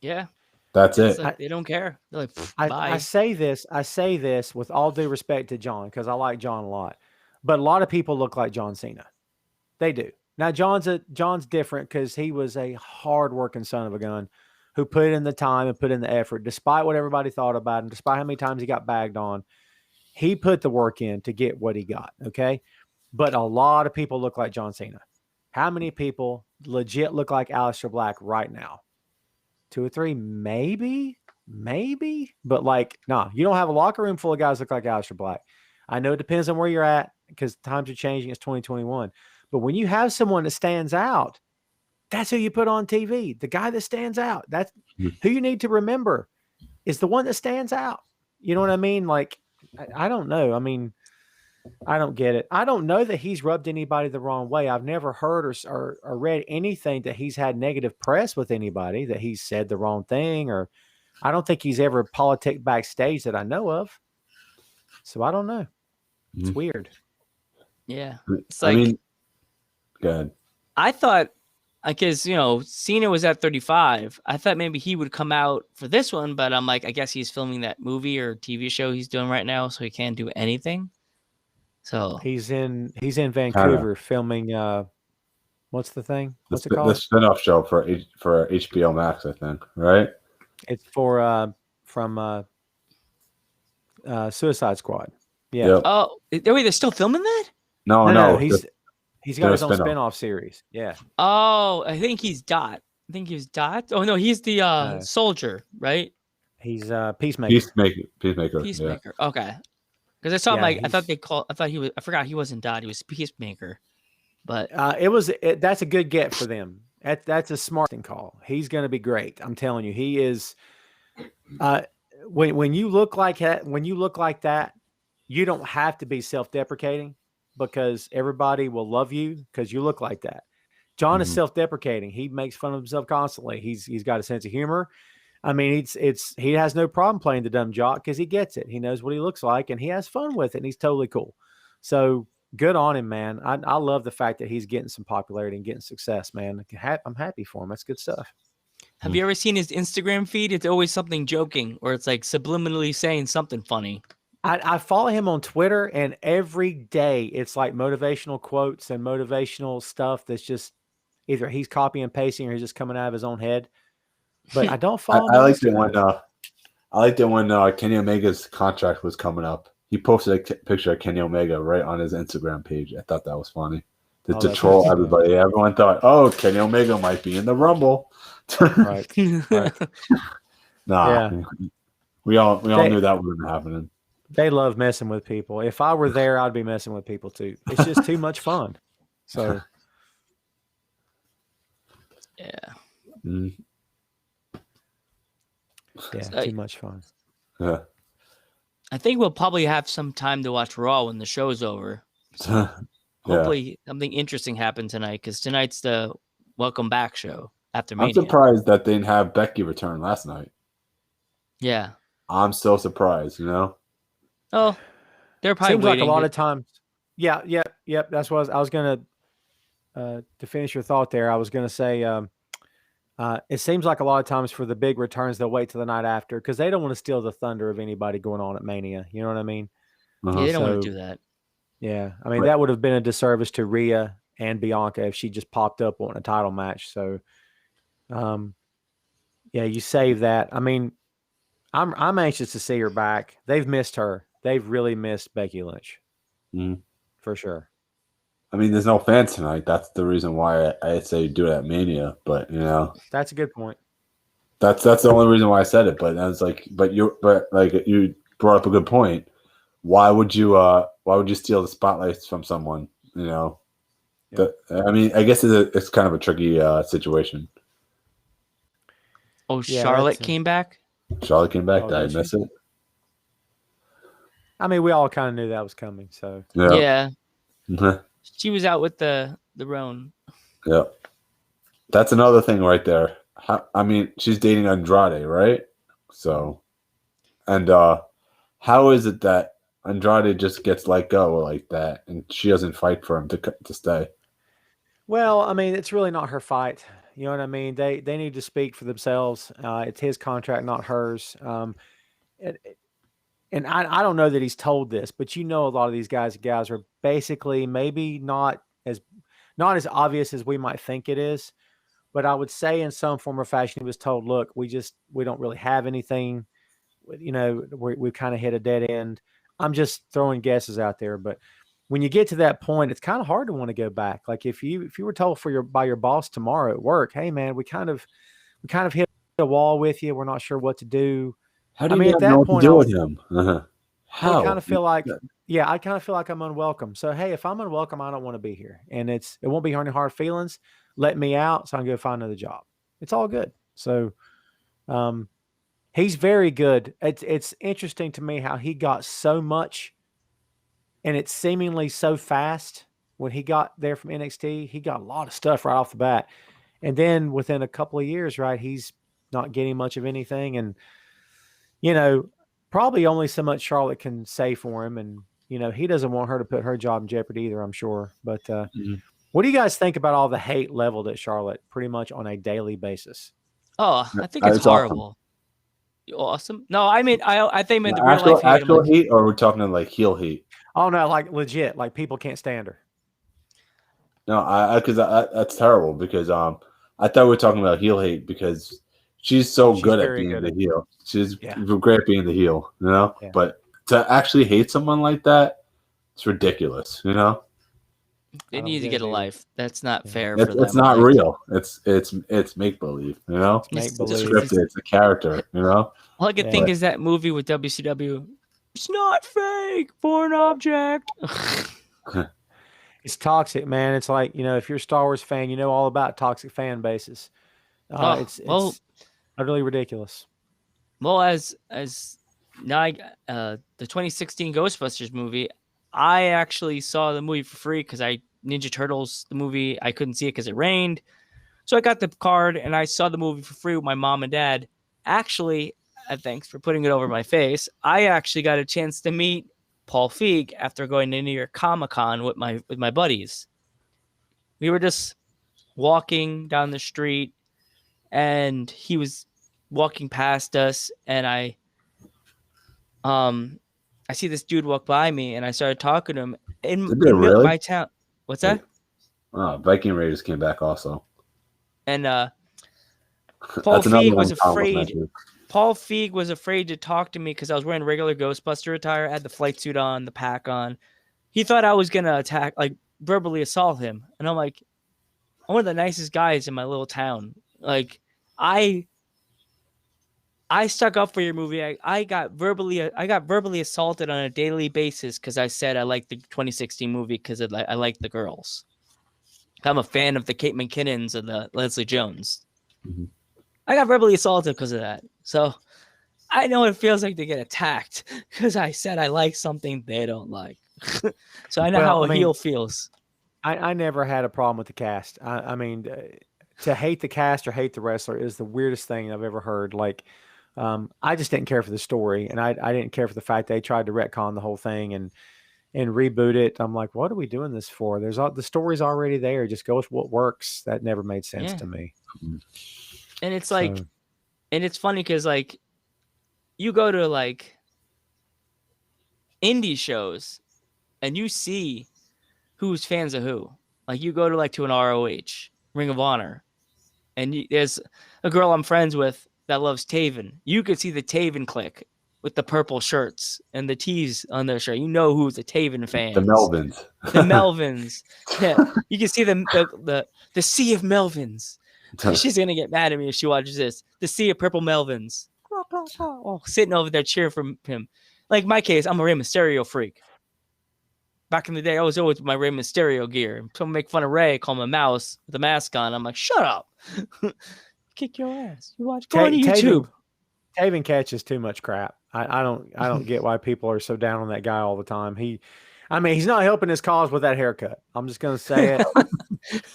Speaker 2: Yeah.
Speaker 1: That's it.
Speaker 2: Like, they don't care. They're like, bye.
Speaker 3: I say this with all due respect to John, because I like John a lot. But a lot of people look like John Cena. They do. Now, John's different because he was a hard-working son of a gun who put in the time and put in the effort, despite what everybody thought about him, despite how many times he got bagged on. He put the work in to get what he got, okay? But a lot of people look like John Cena. How many people legit look like Aleister Black right now? 2 or 3, maybe. But like, nah, you don't have a locker room full of guys look like Aleister Black. I know it depends on where you're at because times are changing. It's 2021. But when you have someone that stands out, that's who you put on TV. The guy that stands out. That's who you need to remember is the one that stands out. You know what I mean? Like, I don't know. I mean, I don't get it. I don't know that he's rubbed anybody the wrong way. I've never heard or read anything that he's had negative press with anybody, that he's said the wrong thing, or I don't think he's ever politicked backstage that I know of. So I don't know. It's weird.
Speaker 2: Yeah. It's like,
Speaker 1: I mean, go ahead.
Speaker 2: I thought, because, you know, Cena was at 35. I thought maybe he would come out for this one, but I'm like, I guess he's filming that movie or TV show he's doing right now, so he can't do anything. So
Speaker 3: he's in Vancouver filming. What's the thing? What's it called?
Speaker 1: The spinoff show for HBO Max, I think. Right?
Speaker 3: It's from Suicide Squad. Yeah.
Speaker 1: Yep.
Speaker 2: Oh, wait, they're still filming that?
Speaker 1: No.
Speaker 3: He's got
Speaker 1: they're
Speaker 3: his own
Speaker 1: spin-off.
Speaker 3: spin-off series. Yeah.
Speaker 2: Oh, I think he's Dot. I think he's Dot. Oh no, he's the
Speaker 3: No.
Speaker 2: soldier, right?
Speaker 3: He's Peacemaker.
Speaker 1: Peacemaker.
Speaker 2: Peacemaker. Okay. Because I saw him
Speaker 3: Yeah,
Speaker 2: like I thought he was. I forgot he wasn't Dot. He was Peacemaker. But
Speaker 3: That's a good get for them. That's a smart call. He's going to be great. I'm telling you, he is. When you look like that, you don't have to be self-deprecating because everybody will love you because you look like that. John is self-deprecating. He makes fun of himself constantly. He's got a sense of humor. I mean, he has no problem playing the dumb jock because he gets it. He knows what he looks like and he has fun with it. And he's totally cool. So good on him, man. I love the fact that he's getting some popularity and getting success, man. I'm happy for him. That's good stuff.
Speaker 2: have you ever seen his Instagram feed? It's always something joking or it's like subliminally saying something funny.
Speaker 3: I follow him on Twitter and every day it's like motivational quotes and motivational stuff that's just either he's copy and pasting or he's just coming out of his own head. But I don't follow him.
Speaker 1: I liked it when Kenny Omega's contract was coming up. He posted a picture of Kenny Omega right on his Instagram page. I thought that was funny. To troll everybody. Everyone thought, oh, Kenny Omega might be in the Rumble.
Speaker 3: Right.
Speaker 1: Nah. Yeah. We all knew that wasn't happening.
Speaker 3: They love messing with people. If I were there, I'd be messing with people too. It's just too much fun. So
Speaker 2: Yeah.
Speaker 3: Yeah, too much fun.
Speaker 1: Yeah.
Speaker 2: I think we'll probably have some time to watch Raw when the show's over. So hopefully something interesting happened tonight because tonight's the Welcome Back show after Mania.
Speaker 1: I'm surprised that they didn't have Becky return last night.
Speaker 3: Yeah.
Speaker 1: I'm so surprised, you know?
Speaker 2: Oh, they're probably
Speaker 3: seems
Speaker 2: waiting.
Speaker 3: Like a lot of times. Yeah. That's what I was going to finish your thought there. I was going to say, it seems like a lot of times for the big returns, they'll wait till the night after because they don't want to steal the thunder of anybody going on at Mania. You know what I mean?
Speaker 2: Yeah, they don't want to do that.
Speaker 3: Yeah. I mean, that would have been a disservice to Rhea and Bianca if she just popped up wanting a title match. So, yeah, you save that. I mean, I'm anxious to see her back. They've missed her. They've really missed Becky Lynch. For sure.
Speaker 1: I mean, there's no fans tonight. That's the reason why I say do it at Mania. But you know,
Speaker 3: that's a good point.
Speaker 1: That's the only reason why I said it. But I was like, but you brought up a good point. Why would you steal the spotlights from someone? You know, I mean, I guess it's kind of a tricky situation.
Speaker 2: Oh, Charlotte came back.
Speaker 1: Charlotte came back. Did I miss it?
Speaker 3: I mean, we all kind of knew that was coming. So
Speaker 2: yeah. She was out with the Roan.
Speaker 1: Yeah. That's another thing right there. I mean, she's dating Andrade, right? So, and how is it that Andrade just gets let go like that and she doesn't fight for him to stay?
Speaker 3: Well, I mean, it's really not her fight. You know what I mean? They need to speak for themselves. It's his contract, not hers. And I don't know that he's told this, but you know, a lot of these guys and gals are basically maybe not as obvious as we might think it is. But I would say in some form or fashion, he was told, look, we don't really have anything, you know, we've kind of hit a dead end. I'm just throwing guesses out there. But when you get to that point, it's kind of hard to want to go back. Like if you were told by your boss tomorrow at work, hey man, we kind of hit a wall with you. We're not sure what to do.
Speaker 1: How do you at that know point, what to do with him? How?
Speaker 3: I kind of feel like, I kind of feel like I'm unwelcome. So, hey, if I'm unwelcome, I don't want to be here. And it won't be any hard feelings. Let me out so I can go find another job. It's all good. So, he's very good. It's interesting to me how he got so much and it's seemingly so fast. When he got there from NXT, he got a lot of stuff right off the bat. And then within a couple of years, right, he's not getting much of anything. And, you know, probably only so much Charlotte can say for him. And, you know, he doesn't want her to put her job in jeopardy either, I'm sure. But what do you guys think about all the hate leveled at Charlotte pretty much on a daily basis?
Speaker 2: Oh, I think it's horrible. Awesome. No, I mean, I think the real life hate.
Speaker 1: Actual hate, or we're talking like heel hate?
Speaker 3: Oh, no, like legit. Like people can't stand her.
Speaker 1: No, because that's terrible because I thought we were talking about heel hate because she's good at being the heel. She's great at being the heel, you know? Yeah. But to actually hate someone like that, it's ridiculous. You know,
Speaker 2: They
Speaker 3: I don't
Speaker 2: need to
Speaker 3: get
Speaker 2: get
Speaker 3: it
Speaker 2: a
Speaker 3: either.
Speaker 2: life. That's not
Speaker 3: Yeah.
Speaker 2: fair for them.
Speaker 1: it's not
Speaker 2: like,
Speaker 1: real. It's make believe. You know,
Speaker 3: It's make
Speaker 1: it's
Speaker 3: believe.
Speaker 1: scripted. It's a character. You know,
Speaker 2: all I could
Speaker 3: Yeah.
Speaker 2: think is that movie with WCW. It's not fake. Foreign object.
Speaker 3: It's toxic, man. It's like, if you're a Star Wars fan, you know all about toxic fan bases.
Speaker 2: Oh,
Speaker 3: It's utterly ridiculous.
Speaker 2: Well, as now, the 2016 Ghostbusters movie, I actually saw the movie for free because Ninja Turtles the movie I couldn't see it because it rained, so I got the card and I saw the movie for free with my mom and dad. Actually, thanks for putting it over my face. I actually got a chance to meet Paul Feig after going to New York Comic Con with my buddies. We were just walking down the street, and he was walking past us, and I see this dude walk by me, and I started talking to him in
Speaker 1: Did they really?
Speaker 2: my town. What's that?
Speaker 1: Viking Raiders came back also.
Speaker 2: And Paul
Speaker 1: That's another
Speaker 2: Feig
Speaker 1: one
Speaker 2: was
Speaker 1: Tom
Speaker 2: afraid.
Speaker 1: mentioning.
Speaker 2: Paul Feig was afraid to talk to me because I was wearing regular Ghostbuster attire. I had the flight suit on, the pack on. He thought I was gonna attack, like verbally assault him, and I'm like, I'm one of the nicest guys in my little town. Like, I stuck up for your movie. I got verbally assaulted on a daily basis because I said I liked the 2016 movie because I like the girls. I'm a fan of the Kate McKinnons and the Leslie Jones.
Speaker 1: Mhm.
Speaker 2: I got verbally assaulted because of that. So I know it feels like to get attacked because I said I like something they don't like. So I know how a heel feels.
Speaker 3: I never had a problem with the cast. I mean, to hate the cast or hate the wrestler is the weirdest thing I've ever heard. Like, I just didn't care for the story, and I didn't care for the fact they tried to retcon the whole thing and reboot it. I'm like, what are we doing this for? The story's already there. Just go with what works. That never made sense to me.
Speaker 2: And it's like, and it's funny because like, you go to like indie shows, and you see who's fans of who. Like, you go to like to an ROH, Ring of Honor, and there's a girl I'm friends with that loves Taven. You could see the Taven clique with the purple shirts and the T's on their shirt. You know who's a Taven fan.
Speaker 1: The Melvins.
Speaker 2: The Melvins. Yeah, you can see the sea of Melvins. She's gonna get mad at me if she watches this. The sea of purple Melvins. Sitting over there cheering for him. Like my case, I'm a Rey Mysterio freak. Back in the day, I was always with my Rey Mysterio gear. Someone make fun of Rey, call him a mouse with a mask on. I'm like, shut up. Kick your ass. You watch. Go on YouTube.
Speaker 3: Taven catches too much crap. I don't get why people are so down on that guy all the time. He's not helping his cause with that haircut. I'm just gonna say it.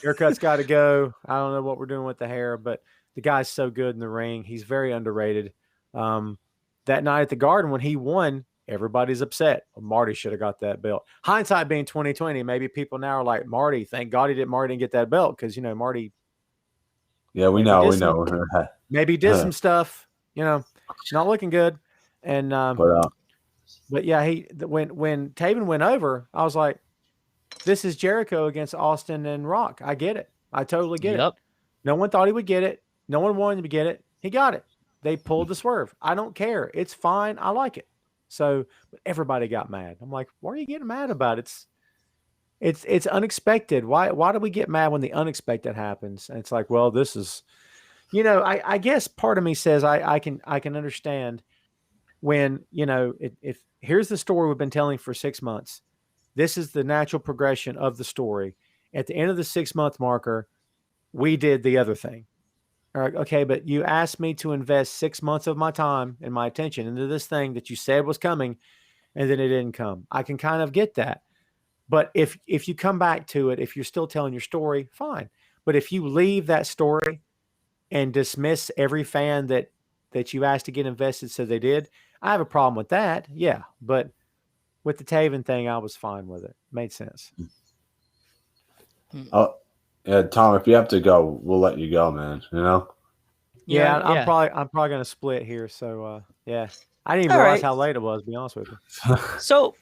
Speaker 3: Haircut's got to go. I don't know what we're doing with the hair, but the guy's so good in the ring. He's very underrated. That night at the Garden when he won, everybody's upset. Well, Marty should have got that belt. Hindsight being 2020, maybe people now are like, Marty, thank God Marty didn't get that belt because Marty.
Speaker 1: Yeah, we know.
Speaker 3: Maybe did some stuff. Not looking good. And but yeah, when Taven went over, I was like, this is Jericho against Austin and Rock. I get it. I totally get it. No one thought he would get it. No one wanted him to get it. He got it. They pulled the swerve. I don't care. It's fine. I like it. So everybody got mad. I'm like, why are you getting mad about it? It's unexpected. Why do we get mad when the unexpected happens? And it's like, well, this is, I guess part of me says I can understand when, if here's the story we've been telling for 6 months. This is the natural progression of the story. At the end of the 6-month marker, we did the other thing. All right, okay, but you asked me to invest 6 months of my time and my attention into this thing that you said was coming, and then it didn't come. I can kind of get that. But if you come back to it, if you're still telling your story, fine. But if you leave that story and dismiss every fan that you asked to get invested so they did, I have a problem with that. Yeah, but with the Taven thing, I was fine with it. Made sense.
Speaker 1: Oh, yeah, Tom. If you have to go, we'll let you go, man.
Speaker 3: Yeah, I'm probably gonna split here. So yeah, I didn't even realize how late it was. To be honest with you.
Speaker 2: So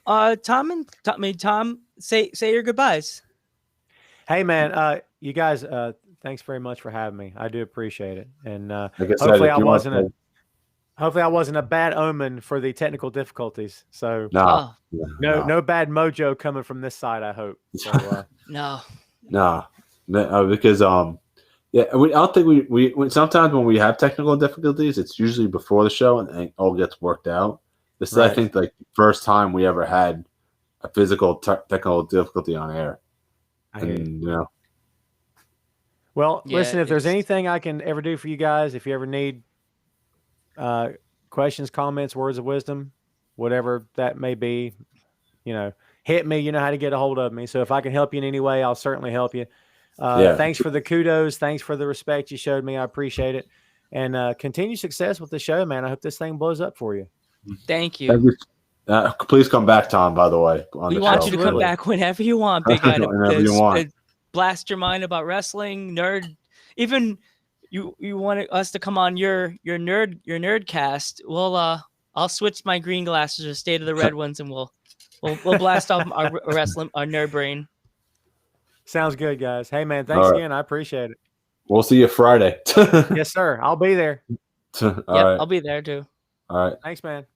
Speaker 2: Tom, say your goodbyes.
Speaker 3: Hey man, you guys, thanks very much for having me. I do appreciate it, and
Speaker 1: like I said,
Speaker 3: hopefully I wasn't Hopefully, I wasn't a bad omen for the technical difficulties. So
Speaker 1: No,
Speaker 2: Oh,
Speaker 3: no bad mojo coming from this side. I hope. So
Speaker 2: no.
Speaker 1: no, because yeah, I don't think we sometimes when we have technical difficulties, it's usually before the show and it all gets worked out. This is, I
Speaker 3: Right.
Speaker 1: think, like the first time we ever had a physical technical difficulty on air,
Speaker 3: I hear you.
Speaker 1: and you know,
Speaker 3: Well,
Speaker 2: Yeah,
Speaker 3: listen, if there's
Speaker 2: it's-
Speaker 3: anything I can ever do for you guys, if you ever need questions, comments, words of wisdom, whatever that may be, hit me. You know how to get a hold of me. So if I can help you in any way, I'll certainly help you.
Speaker 1: Yeah.
Speaker 3: Thanks for the kudos. Thanks for the respect you showed me. I appreciate it. And continue success with the show, man. I hope this thing blows up for you.
Speaker 2: Thank you.
Speaker 1: Please come back, Tom. By the way, on
Speaker 2: We
Speaker 1: the
Speaker 2: want
Speaker 1: show.
Speaker 2: you to come
Speaker 3: Absolutely.
Speaker 2: back whenever you want, big guy.
Speaker 1: Whenever you want.
Speaker 2: Blast your mind about wrestling, nerd. Even you want us to come on your nerd cast. Well, I'll switch my green glasses or stay to the red ones, and we'll blast off our wrestling, our nerd brain.
Speaker 3: Sounds good, guys. Hey, man, thanks again. I appreciate it.
Speaker 1: We'll see you Friday.
Speaker 3: Yes, sir. I'll be there.
Speaker 1: All right.
Speaker 2: I'll be there too.
Speaker 1: All right.
Speaker 3: Thanks, man.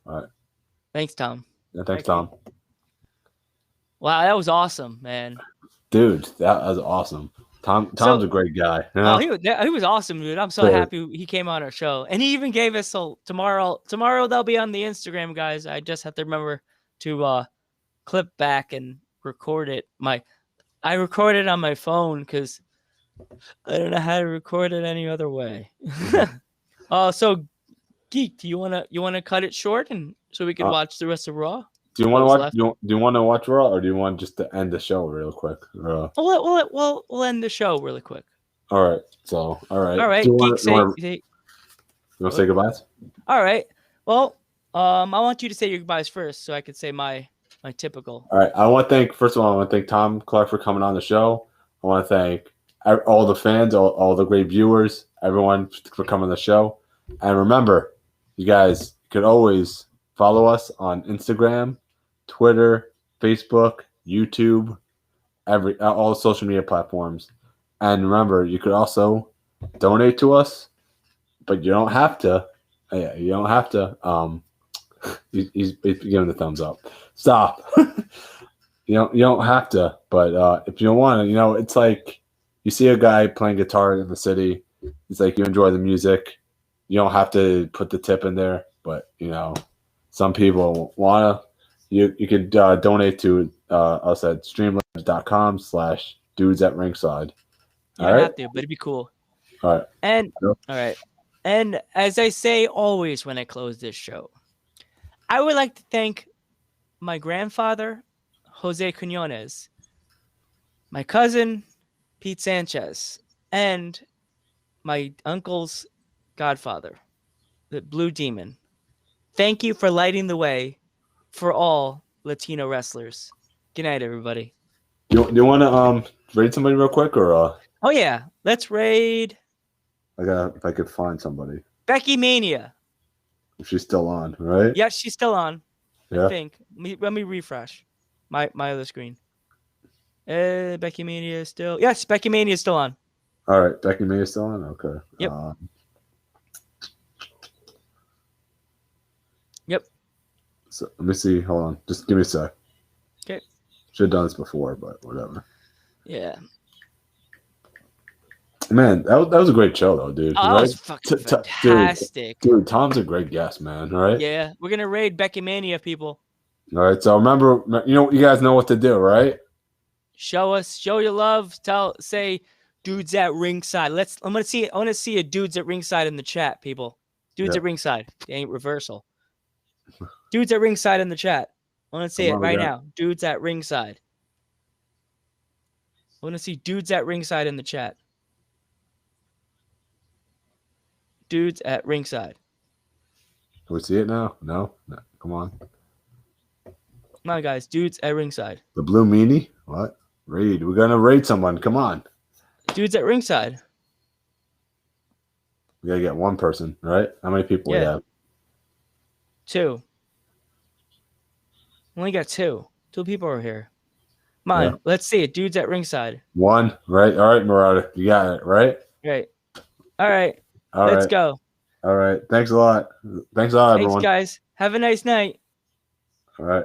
Speaker 1: All right.
Speaker 2: Thanks, Tom.
Speaker 1: Yeah,
Speaker 3: Thank
Speaker 1: thanks,
Speaker 3: you.
Speaker 1: Tom.
Speaker 2: Wow, that was awesome, man.
Speaker 1: Dude, that was awesome. Tom's a great guy. You know?
Speaker 2: Oh, he was awesome, dude. I'm so happy he came on our show, and he even gave us tomorrow. Tomorrow they'll be on the Instagram, guys. I just have to remember to clip back and record it. I recorded on my phone because I don't know how to record it any other way. So Geek, do you wanna cut it short and so we can watch the rest of Raw?
Speaker 1: Do you want to watch? Do you want to watch Raw, or do you want just to end the show real quick?
Speaker 2: We'll end the show really quick.
Speaker 1: All right. So, all right.
Speaker 2: All right.
Speaker 1: You
Speaker 2: Geek,
Speaker 1: want to say goodbyes?
Speaker 2: All right. Well, I want you to say your goodbyes first, so I could say my typical.
Speaker 1: All right. I want to thank, first of all, I want to thank Tom Clark for coming on the show. I want to thank all the fans, all the great viewers, everyone for coming on the show. And remember, you guys could always follow us on Instagram, Twitter, Facebook, YouTube, all social media platforms. And remember, you could also donate to us, but you don't have to. Yeah, you don't have to. He's giving the thumbs up. Stop. You don't have to, but if you don't want to, it's like you see a guy playing guitar in the city. It's like you enjoy the music. You don't have to put the tip in there, but some people wanna. You could donate to us at streamlabs.com/dudes@ringside.
Speaker 2: You don't have to, but it'd be cool.
Speaker 1: All right.
Speaker 2: And all right. And as I say always when I close this show, I would like to thank my grandfather, Jose Quinones, my cousin, Pete Sanchez, and my uncle's godfather, the Blue Demon. Thank you for lighting the way for all Latino wrestlers. Good night, everybody.
Speaker 1: Do you want to raid somebody real quick, or
Speaker 2: Oh yeah, let's raid.
Speaker 1: if I could find somebody.
Speaker 2: Becky Mania.
Speaker 1: If she's still on, right?
Speaker 2: Yeah, she's still on.
Speaker 1: Yeah.
Speaker 2: I think. Let me refresh my other screen. Becky Mania is still. Yes, Becky Mania is still on.
Speaker 1: All right, Becky May is still on. Okay.
Speaker 2: Yep. Yep.
Speaker 1: So let me see. Hold on. Just give me a sec.
Speaker 2: Okay.
Speaker 1: Should have done this before, but whatever.
Speaker 2: Yeah.
Speaker 1: Man, that was a great show, though, dude.
Speaker 2: Oh, that
Speaker 1: right?
Speaker 2: was fucking fantastic.
Speaker 1: Dude, Tom's a great guest, man. All right.
Speaker 2: Yeah, we're gonna raid Becky Mania, people.
Speaker 1: All right. So remember, you guys know what to do, right?
Speaker 2: Show your love. Say, dudes at ringside. I want to see a dudes at ringside in the chat, people. Dudes at ringside. They ain't reversal. Dudes at ringside in the chat. I want to see it right now. Dudes at ringside. I want to see dudes at ringside in the chat. Dudes at ringside.
Speaker 1: Can we see it now? No. Come on.
Speaker 2: Come on, guys. Dudes at ringside.
Speaker 1: The blue meanie? What? Raid. We're gonna raid someone. Come on.
Speaker 2: Dudes at ringside.
Speaker 1: We gotta get one person, right? How many people we have?
Speaker 2: 2. Only got 2. 2 people are here. Come on, let's see it. Dudes at ringside.
Speaker 1: 1, right? All right, Menorah, you got it, right?
Speaker 2: Right. All right. Let's go.
Speaker 1: All right. Thanks a lot. Thanks a lot,
Speaker 2: Thanks,
Speaker 1: everyone.
Speaker 2: guys. Have a nice night.
Speaker 1: All right.